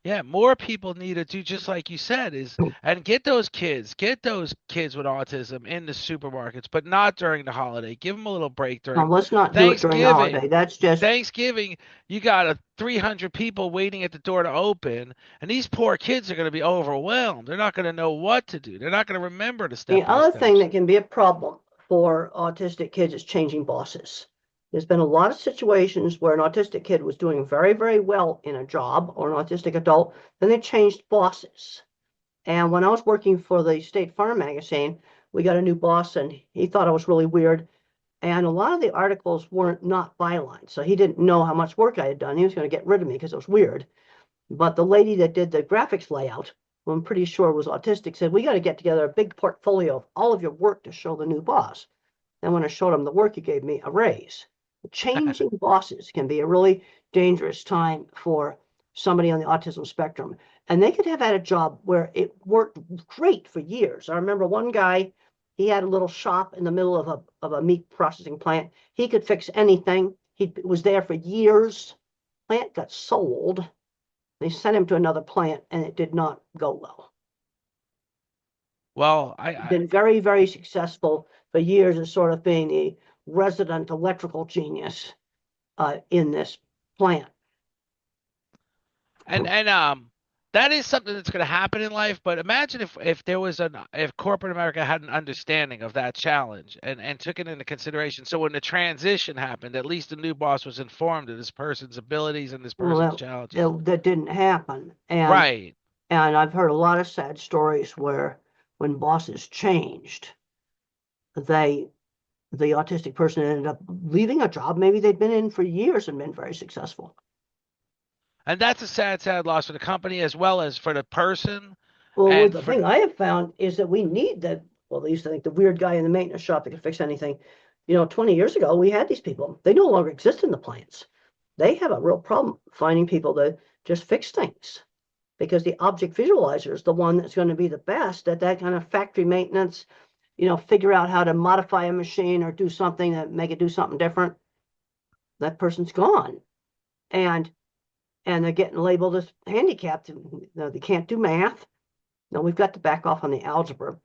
Yeah, more people need to do just like you said is and get those kids with autism in the supermarkets, but not during the holiday. Give them a little break Now, during let's not do it during the holiday. Thanksgiving. That's just, Thanksgiving, you got 300 people waiting at the door to open, and these poor kids are going to be overwhelmed. They're not going to know what to do. They're not going to remember the the step by other thing steps. that can be a problem for autistic kids is changing bosses. There's been a lot of situations where an autistic kid was doing very, very well in a job, or an autistic adult, then they changed bosses. And when I was working for the State Farm magazine, we got a new boss and he thought I was really weird. And a lot of the articles weren't not byline. So he didn't know how much work I had done. He was going to get rid of me because it was weird. But the lady that did the graphics layout, who I'm pretty sure was autistic, said, we got to get together a big portfolio of all of your work to show the new boss. And when I showed him the work, he gave me a raise. Changing bosses can be a really dangerous time for somebody on the autism spectrum. And they could have had a job where it worked great for years. I remember one guy, he had a little shop in the middle of a meat processing plant. He could fix anything. He was there for years. Plant got sold. They sent him to another plant and it did not go well. Well, Been very, very successful for years as sort of being a resident electrical genius in this plant. and that is something that's going to happen in life, but imagine if there was an if corporate America had an understanding of that challenge and took it into consideration. So when the transition happened, at least the new boss was informed of this person's abilities and this person's Well, challenges. that didn't happen. Right. And I've heard a lot of sad stories where when bosses changed, they the autistic person ended up leaving a job maybe they'd been in for years and been very successful. And that's a sad, sad loss for the company as well as for the person Well, and the for thing I have found is that we need that. Well, they used to think the weird guy in the maintenance shop that could fix anything. 20 years ago, we had these people. They no longer exist in the plants. They have a real problem finding people to just fix things because the object visualizer is the one that's going to be the best at that kind of factory maintenance, figure out how to modify a machine or do something that make it do something different. That person's gone. And and they're getting labeled as handicapped. They can't do math. Now we've got to back off on the algebra.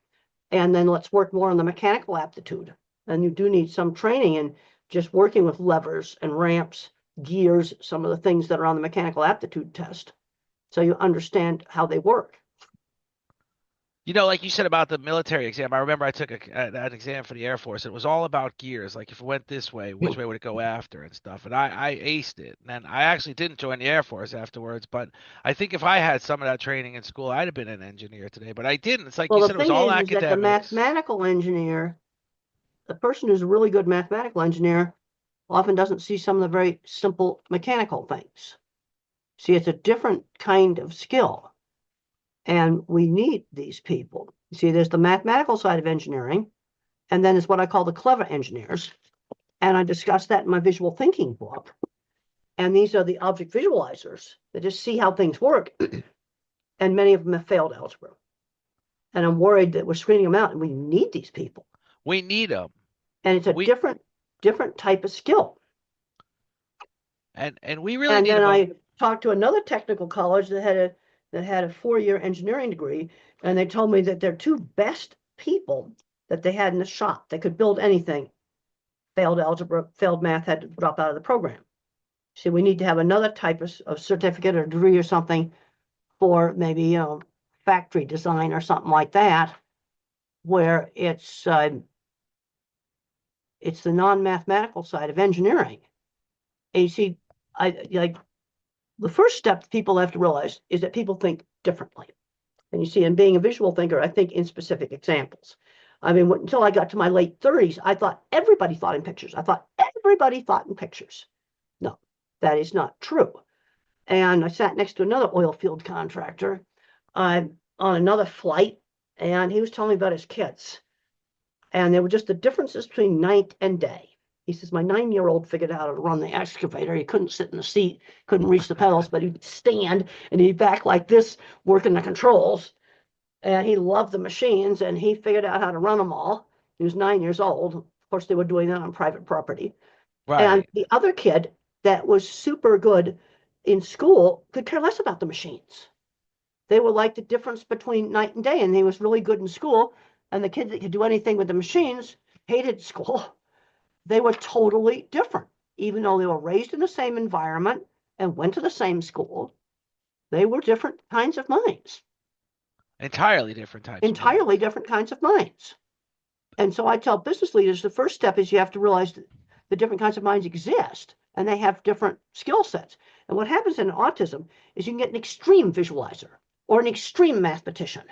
And then let's work more on the mechanical aptitude. And you do need some training in just working with levers and ramps, gears, some of the things that are on the mechanical aptitude test. So you understand how they work. like you said about the military exam, I remember I took an exam for the Air Force. It was all about gears. Like if it went this way, which way would it go after and stuff. And I aced it. And then I actually didn't join the Air Force afterwards. But I think if I had some of that training in school, I'd have been an engineer today. But I didn't. It's like you Well, the said, it was thing all is that the academics. mathematical engineer, the person who's a really good mathematical engineer, often doesn't see some of the very simple mechanical things. See, it's a different kind of skill. And we need these people. You see, there's the mathematical side of engineering, and then there's what I call the clever engineers. And I discuss that in my visual thinking book. And these are the object visualizers that just see how things work. And many of them have failed algebra. And I'm worried that we're screening them out, and we need these people. We need them. And it's a We different type of skill. and we really And need then them. I talked to another technical college that had a 4-year engineering degree, and they told me that their two best people that they had in the shop that could build anything failed algebra, failed math, had to drop out of the program. So we need to have another type of certificate or degree or something for maybe factory design or something like that, where it's the non-mathematical side of engineering. And you see, I like the first step people have to realize is that people think differently. And you see, in being a visual thinker, I think in specific examples. I mean, until I got to my late 30s, I thought everybody thought in pictures. I thought everybody thought in pictures. No, that is not true. And I sat next to another oil field contractor on another flight, and he was telling me about his kids. And there were just the differences between night and day. He says, my 9-year-old figured out how to run the excavator. He couldn't sit in the seat, couldn't reach the pedals, but he'd stand and he'd back like this, working the controls. And he loved the machines, and he figured out how to run them all. He was 9 years old. Of course, they were doing that on private property. And Right. the other kid that was super good in school could care less about the machines. They were like the difference between night and day, and they was really good in school. And the kids that could do anything with the machines hated school. They were totally different, even though they were raised in the same environment and went to the same school. They were different kinds of minds, Entirely different types of entirely minds. different kinds of minds. And so I tell business leaders the first step is you have to realize that the different kinds of minds exist and they have different skill sets. And what happens in autism is you can get an extreme visualizer or an extreme mathematician,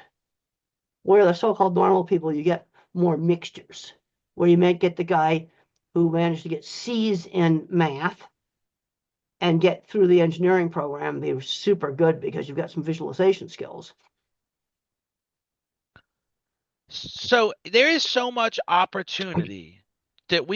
where the so-called normal people, you get more mixtures, where you might get the guy who managed to get C's in math and get through the engineering program, be super good because you've got some visualization skills. So there is so much opportunity that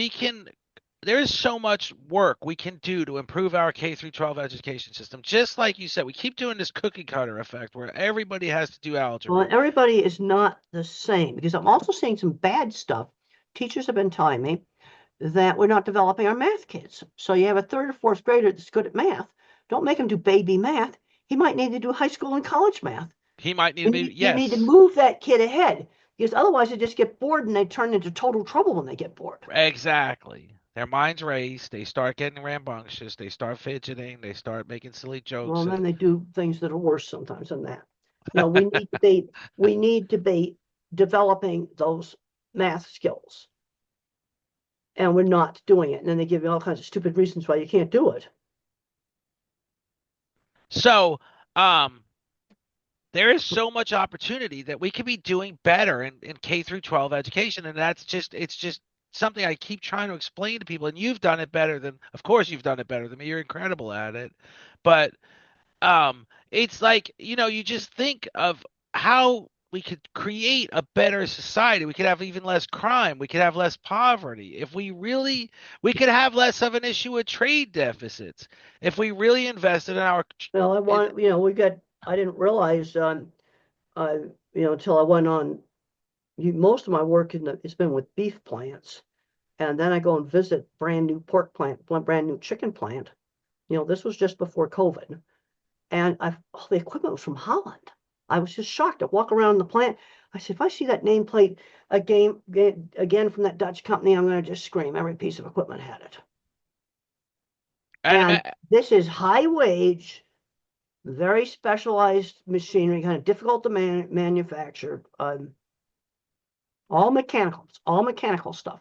there is so much work we can do to improve our K through 12 education system. Just like you said, we keep doing this cookie cutter effect where everybody has to do Well, algebra. everybody is not the same because I'm also seeing some bad stuff. Teachers have been telling me that we're not developing our math kids. So you have a third or fourth grader that's good at math. Don't make him do baby math. He might need to do high school and college math. He might need to And be, you need to yes, move that kid ahead because otherwise they just get bored and they turn into total trouble when they get bored. exactly. Their minds race. They start getting rambunctious. They start fidgeting. They start making silly Well, jokes. and then they do things that are worse sometimes than that. No, we need to be developing those math skills. And we're not doing it. And then they give you all kinds of stupid reasons why you can't do it. So, um, there is so much opportunity that we could be doing better in K through 12 education. And it's just something I keep trying to explain to people. And you've done it better than, of course, you've done it better than me. You're incredible at it. But it's like, you just think of how we could create a better society. We could have even less crime. We could have less poverty. If we could have less of an issue with trade deficits. If we really invested in our, Well, in, I didn't realize, until I went on, most of my work it's been with beef plants. And then I go and visit brand new pork plant, brand new chicken plant. This was just before COVID. And the equipment was from Holland. I was just shocked. I walk around the plant. I said, if I see that nameplate again from that Dutch company, I'm going to just scream. Every piece of equipment had it. and And this is high wage, very specialized machinery, kind of difficult to manufacture. All mechanical. It's all mechanical stuff.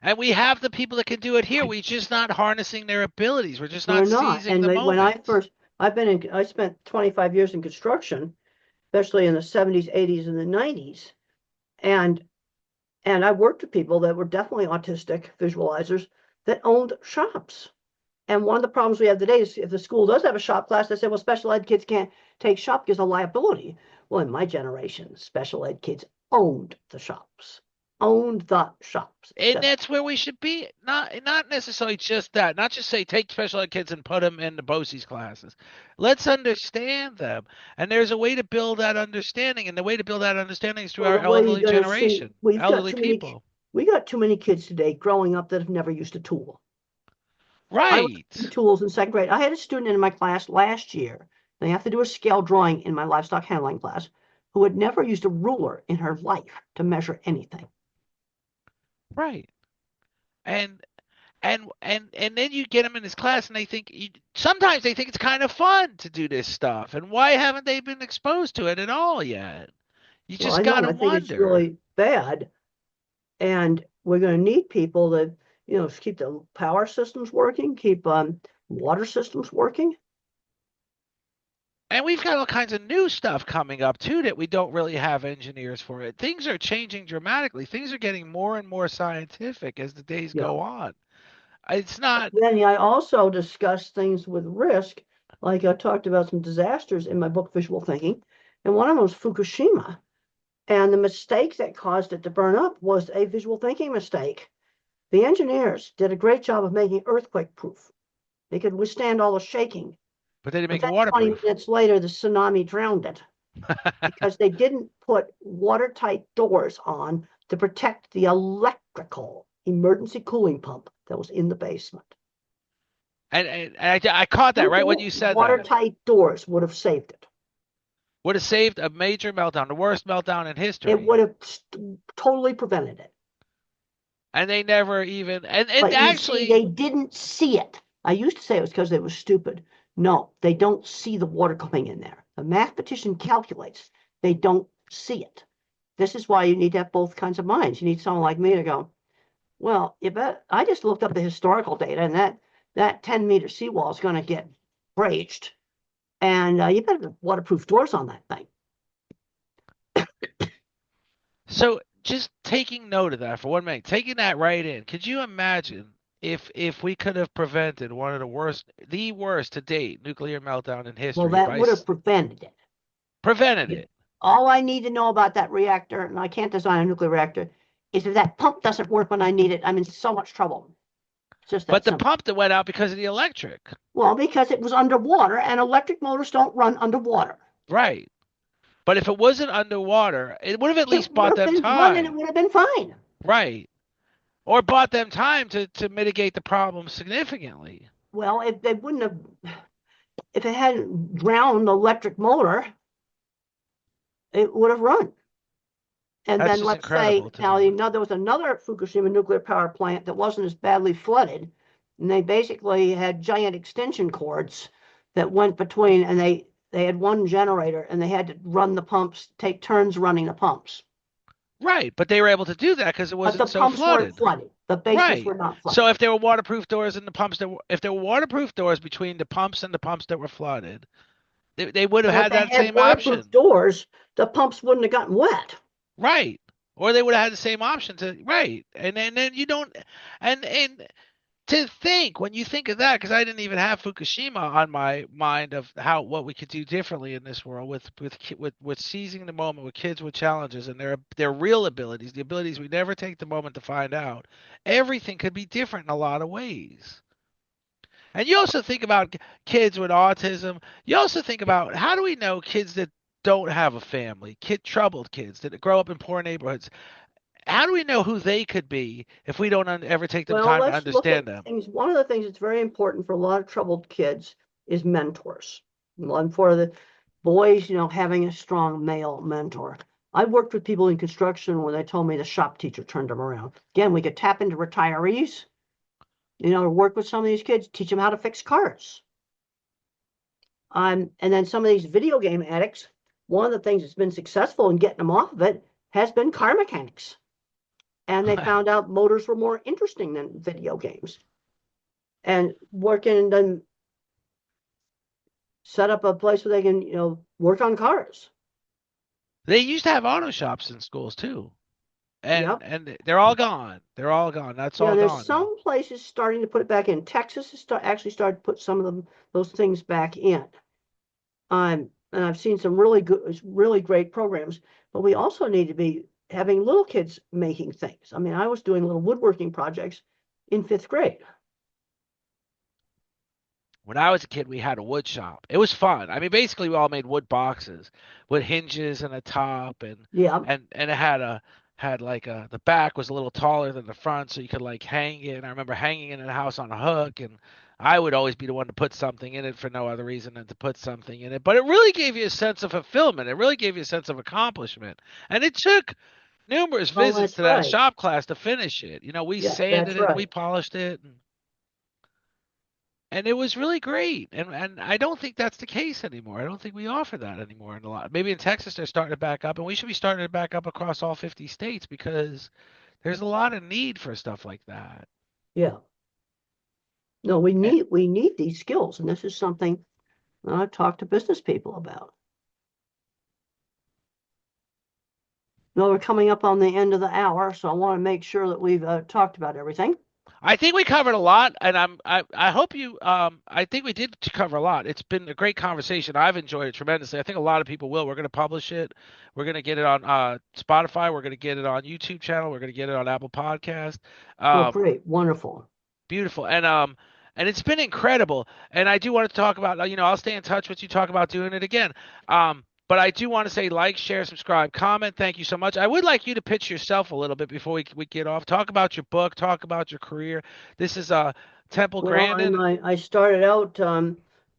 And we have the people that can do it here. We're just not harnessing their abilities. We're just We're not not. seizing And the when moment. I spent 25 years in construction, especially in the 70s, 80s, and the 90s. And I worked with people that were definitely autistic visualizers that owned shops. And one of the problems we have today is if the school does have a shop class, they say, well, special ed kids can't take shop because of liability. Well, in my generation, special ed kids owned the shops, owned the shops. And that's where we should be. Not necessarily just that. Not just say take special ed kids and put them in the BOCES classes. Let's understand them. And there's a way to build that understanding. And the way to build that understanding is through Well, our the way you're elderly going to see, generation, elderly people. we got too many kids today growing up that have never used a tool. I was using Right. tools in second grade. I had a student in my class last year. They have to do a scale drawing in my livestock handling class who had never used a ruler in her life to measure anything. Right. And and then you get them in this class and sometimes they think it's kind of fun to do this stuff. And why haven't they been exposed to it at all yet? You Well, just I know, and gotta I think it's wonder. really bad. And we're going to need people that, keep the power systems working, keep water systems working. And we've got all kinds of new stuff coming up too that we don't really have engineers for it. Things are changing dramatically. Things are getting more and more scientific as the days Yeah. go on. It's not. Then I also discuss things with risk, like I talked about some disasters in my book, Visual Thinking. And one of them was Fukushima. And the mistake that caused it to burn up was a visual thinking mistake. The engineers did a great job of making earthquake proof. They could withstand all the shaking. But they didn't But make it then 20 waterproof. minutes later, the tsunami drowned it because they didn't put watertight doors on to protect the electrical emergency cooling pump that was in the basement. And I caught that right when you said that. Watertight doors would have saved it. Would have saved a major meltdown, the worst meltdown in It history. would have totally prevented it. And they never even and But you see, actually, they didn't see it. I used to say it was because they were stupid. No, they don't see the water coming in there. The mathematician calculates. They don't see it. This is why you need to have both kinds of minds. You need someone like me to go, well, you bet. I just looked up the historical data, and that 10-meter seawall is going to get breached, and you better have waterproof doors on that thing. so just taking note of that for 1 minute, taking that right in. Could you imagine if we could have prevented one of the worst to date nuclear meltdown in Well, history that by would have prevented it. prevented it? All I need to know about that reactor, and I can't design a nuclear reactor, is if that pump doesn't work when I need it, I'm in so much trouble. It's just that But the simple. pump that went out because of the electric. Well, because it was underwater, and electric motors don't run underwater. Right. But if it wasn't underwater, it would have at It least would bought have them been running, it time. would have been fine. Right. Or bought them time to mitigate the problem significantly. Well, if they wouldn't have, if it hadn't drowned the electric motor, it would have run. And That's then just let's say incredible to now me. there was another Fukushima nuclear power plant that wasn't as badly flooded, and they basically had giant extension cords that went between, and they had one generator, and they had to run the pumps, take turns running the pumps. Right, but they were able to do that because it But the wasn't so pumps weren't flooded. flooded. The basements Right. were not So flooded. if there were waterproof doors in the pumps if there were waterproof doors between the pumps and the pumps that were flooded, they would have Well, if had they that had same waterproof option. doors, the pumps wouldn't have gotten wet. Right. Or they would have had the same option to right. And then you don't and to think when you think of that, because I didn't even have Fukushima on my mind of how what we could do differently in this world with seizing the moment with kids with challenges and their real abilities, the abilities we never take the moment to find out. Everything could be different in a lot of ways. And you also think about kids with autism. You also think about how do we know kids that don't have a family, troubled kids that grow up in poor neighborhoods. How do we know who they could be if we don't ever take them Well, time to let's look understand at them? things. One of the things that's very important for a lot of troubled kids is mentors. And for the boys, having a strong male mentor. I worked with people in construction when they told me the shop teacher turned them around. Again, we could tap into retirees, work with some of these kids, teach them how to fix cars. And then some of these video game addicts, one of the things that's been successful in getting them off of it has been car mechanics. And they found out motors were more interesting than video games. And working and then set up a place where they can, work on cars. They used to have auto shops in schools too, Yep. and they're all gone. They're all gone. That's Yeah, all there's gone now. some places starting to put it back in. Texas has actually started to put some of those things back in. And I've seen some really good, really great programs. But we also need to be having little kids making things. I mean, I was doing little woodworking projects in fifth grade. When I was a kid, we had a wood shop. It was fun. I mean, basically, we all made wood boxes with hinges and a top, Yeah. and it had like the back was a little taller than the front, so you could like hang it. And I remember hanging it in the house on a hook, and I would always be the one to put something in it for no other reason than to put something in it. But it really gave you a sense of fulfillment. It really gave you a sense of accomplishment, and it took numerous Oh, visits that's to that right. shop class to finish it. We Yeah, sanded that's it, we right. polished it, and it was really great. And I don't think that's the case anymore. I don't think we offer that anymore in a lot. Maybe in Texas they're starting to back up, and we should be starting to back up across all 50 states because there's a lot of need for stuff like that. Yeah. No, Eh, we need these skills, and this is something I talk to business people about. No, we're coming up on the end of the hour, so I want to make sure that we've talked about everything. I think we covered a lot, and I hope you I think we did cover a lot. It's been a great conversation. I've enjoyed it tremendously. I think a lot of people will. We're going to publish it. We're going to get it on Spotify. We're going to get it on YouTube channel. We're going to get it on Apple Podcast. Oh, Um, great. Wonderful. Beautiful. And it's been incredible. And I do want to talk about I'll stay in touch with you, talk about doing it again. Um But I do want to say like, share, subscribe, comment. Thank you so much. I would like you to pitch yourself a little bit before we get off. Talk about your book. Talk about your career. This is Temple Well, Grandin. I started out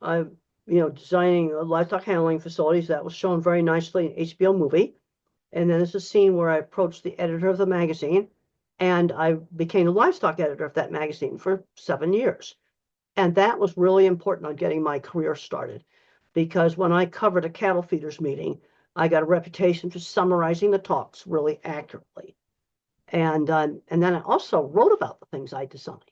I designing livestock handling facilities. That was shown very nicely in HBO movie. And then there's a scene where I approached the editor of the magazine, and I became the livestock editor of that magazine for 7 years. And that was really important on getting my career started, because when I covered a cattle feeders meeting, I got a reputation for summarizing the talks really accurately. And then I also wrote about the things I designed.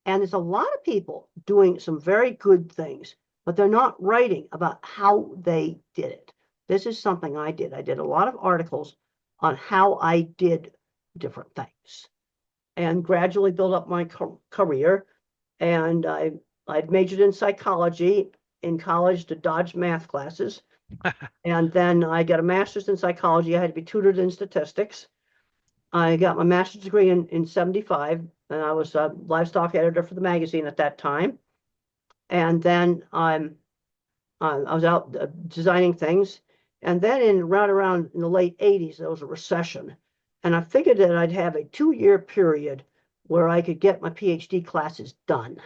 And there's a lot of people doing some very good things, but they're not writing about how they did it. This is something I did. I did a lot of articles on how I did different things and gradually built up my career. And I'd majored in psychology in college to dodge math classes. And then I got a master's in psychology. I had to be tutored in statistics. I got my master's degree in 75, and I was a livestock editor for the magazine at that time. And then I was out designing things. And then around in the late 80s, there was a recession. And I figured that I'd have a 2-year period where I could get my PhD classes done.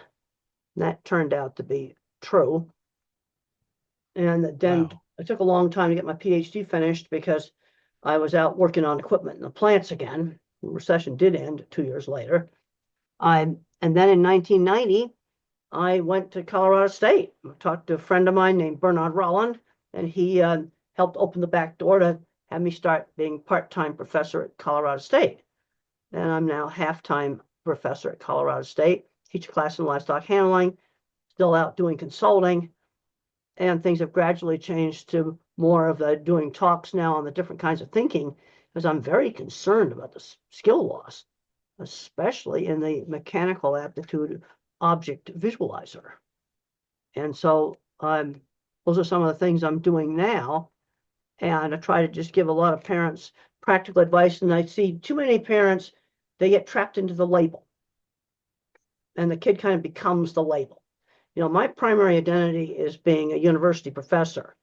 And that turned out to be true. And then Wow. it took a long time to get my PhD finished because I was out working on equipment in the plants again. The recession did end 2 years later. And then in 1990, I went to Colorado State. I talked to a friend of mine named Bernard Rolland, and he helped open the back door to have me start being part-time professor at Colorado State. And I'm now half-time professor at Colorado State, teach a class in livestock handling, still out doing consulting, and things have gradually changed to more of doing talks now on the different kinds of thinking, because I'm very concerned about the skill loss, especially in the mechanical aptitude object visualizer. And so those are some of the things I'm doing now. And I try to just give a lot of parents practical advice. And I see too many parents, they get trapped into the label. And the kid kind of becomes the label. My primary identity is being a university professor.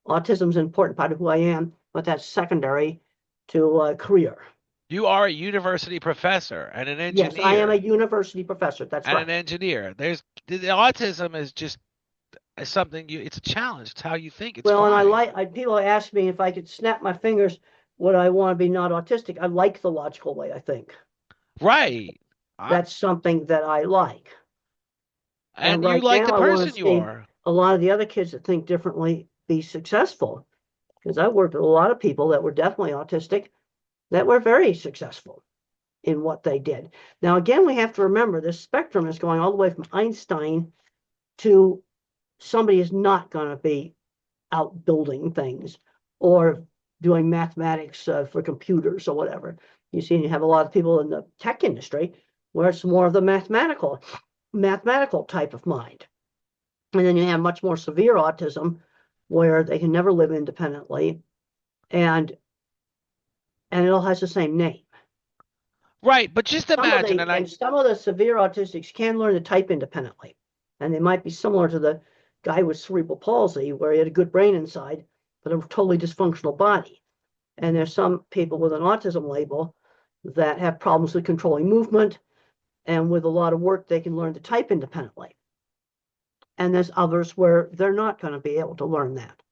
Autism is an important part of who I am, but that's secondary to a career. You are a university professor and an Yes, I am a engineer university professor. That's and right. an engineer. There's the autism is just something it's a challenge. It's how you think. It's Well, and fine. people ask me if I could snap my fingers, would I want to be not autistic? I like the logical way I think. Right. I, That's something that I like. And and you right like now, the I want person to you see are. a lot of the other kids that think differently be successful. Because I worked with a lot of people that were definitely autistic that were very successful in what they did. Now, again, we have to remember this spectrum is going all the way from Einstein to somebody is not going to be out building things or doing mathematics for computers or whatever. You see, you have a lot of people in the tech industry where it's more of the mathematical type of mind. And then you have much more severe autism where they can never live independently, and it all has the same name. Right, but just imagine, Some of the severe autistics can learn to type independently, and they might be similar to the guy with cerebral palsy, where he had a good brain inside, but a totally dysfunctional body. And there's some people with an autism label that have problems with controlling movement, and with a lot of work, they can learn to type independently. And there's others where they're not going to be able to learn that,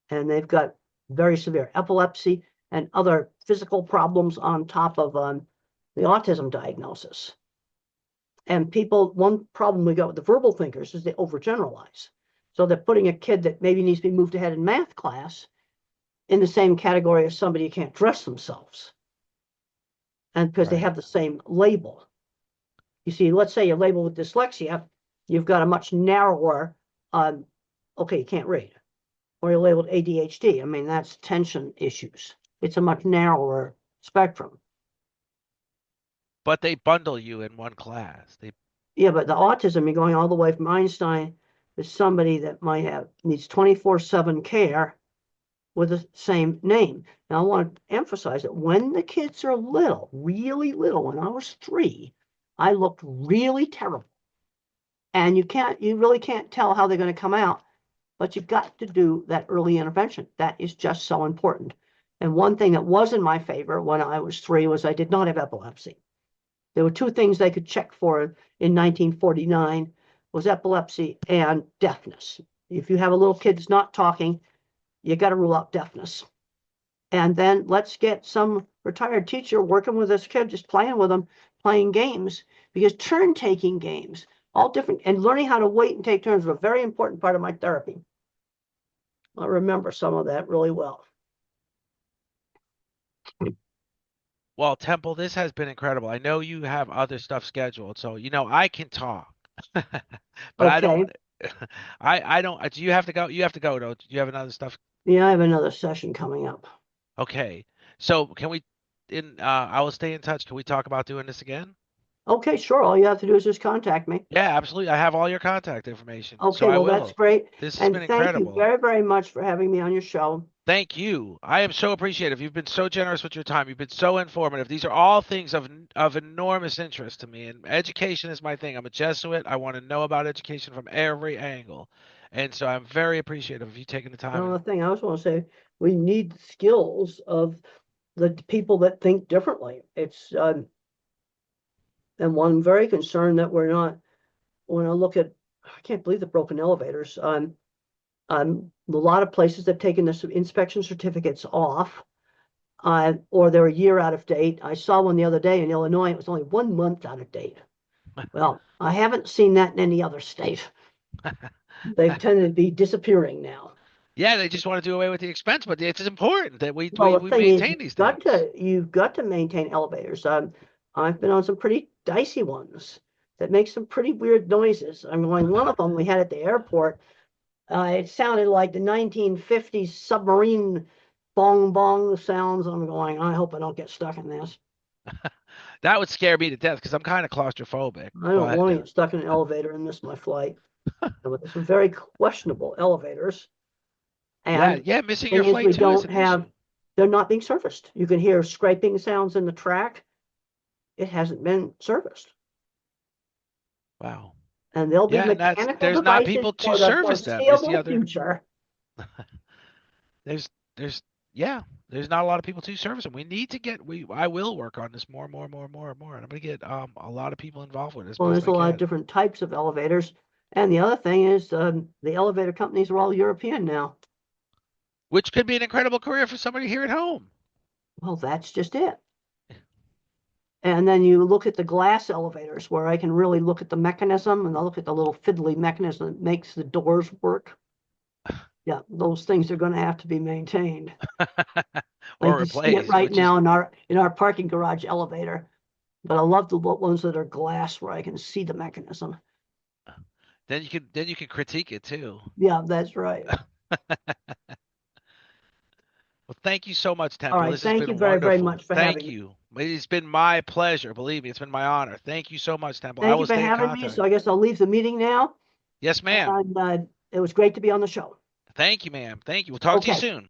and they've got very severe epilepsy and other physical problems on top of the autism diagnosis. And one problem we got with the verbal thinkers is they overgeneralize. So they're putting a kid that maybe needs to be moved ahead in math class in the same category as somebody who can't dress themselves. And because they have the same label. You see, let's say you're labeled with dyslexia, you've got a much narrower, okay, you can't read. Or you're labeled ADHD. I mean, that's attention issues. It's a much narrower spectrum. but they bundle you in one class. Yeah, but the autism, you're going all the way from Einstein to somebody that needs 24/7 care with the same name. Now, I want to emphasize that when the kids are little, really little, when I was 3, I looked really terrible. And you really can't tell how they're going to come out. but you've got to do that early intervention. That is just so important. And one thing that was in my favor when I was 3 was I did not have epilepsy. There were 2 things they could check for in 1949 was epilepsy and deafness. If you have a little kid that's not talking, you got to rule out deafness. And then let's get some retired teacher working with this kid, just playing with them, playing games, because turn-taking games, all different, and learning how to wait and take turns was a very important part of my therapy. I remember some of that really well. Well, Temple, this has been incredible. I know you have other stuff scheduled, so I can talk. But I Okay. don't I don't do you have to go? You have to go, don't you? You have another stuff? Yeah, I have another session coming up. Okay. So can we I will stay in touch. Can we talk about doing this again? Okay, sure. All you have to do is just contact me. Yeah, absolutely. I have all your contact information, so Okay, I well, that's will. great. This has been And thank you incredible. very, very much for having me on your show. Thank you. I am so appreciative. You've been so generous with your time. You've been so informative. These are all things of enormous interest to me, and education is my thing. I'm a Jesuit. I want to know about education from every angle, and so I'm very appreciative of you taking the time. Another And thing I also want to say, we need the skills of the people that think differently. And one very concerned that we're not, when I look at, I can't believe the broken elevators. A lot of places have taken the inspection certificates off, or they're a year out of date. I saw one the other day in Illinois. It was only 1 month out of date. Well, I haven't seen that in any other state. They've tended to be disappearing now. yeah, they just want to do away with the expense, but it's important that we Well, we, the we thing is, maintain these things. you've got to maintain elevators. I've been on some pretty dicey ones that make some pretty weird noises. I'm going, one of them we had at the airport. It sounded like the 1950s submarine bong bong sounds. I'm going, I hope I don't get stuck in this. That would scare me to death because I'm kind of claustrophobic. I don't But want to get stuck in an elevator and miss my flight. But there's some very questionable elevators. yeah, And yeah, the missing your thing is, flight we too is don't an have, issue. they're not being serviced. You can hear scraping sounds in the track. It hasn't been serviced. Wow. And there'll be Yeah, and mechanical there's not devices people to for the service them is the foreseeable other. future. There's yeah, there's not a lot of people to service them. We need to get we I will work on this more and more and more and more and more. And I'm gonna get a lot of people involved with it as Well, best there's I a lot of can. different types of elevators. And the other thing is, the elevator companies are all European now. Which could be an incredible career for somebody here at home. Well, that's just it. And then you look at the glass elevators where I can really look at the mechanism and I look at the little fiddly mechanism that makes the doors work. Yeah, those things are going to have to be maintained. Or Like you see it replaced, right which is now in our parking garage elevator. But I love the ones that are glass where I can see the mechanism. then you can critique it too. Yeah, that's right. Well, thank you so much, All Temple. right. This has Thank you been very, very wonderful. much for Thank having me. you. It's been my pleasure. Believe me, it's been my honor. Thank you so much, Temple. I Thank you will for stay in having me. contact. So I guess I'll leave the meeting now. Yes, ma'am. And it was great to be on the show. Thank you, ma'am. Thank you. We'll talk to you Okay. soon.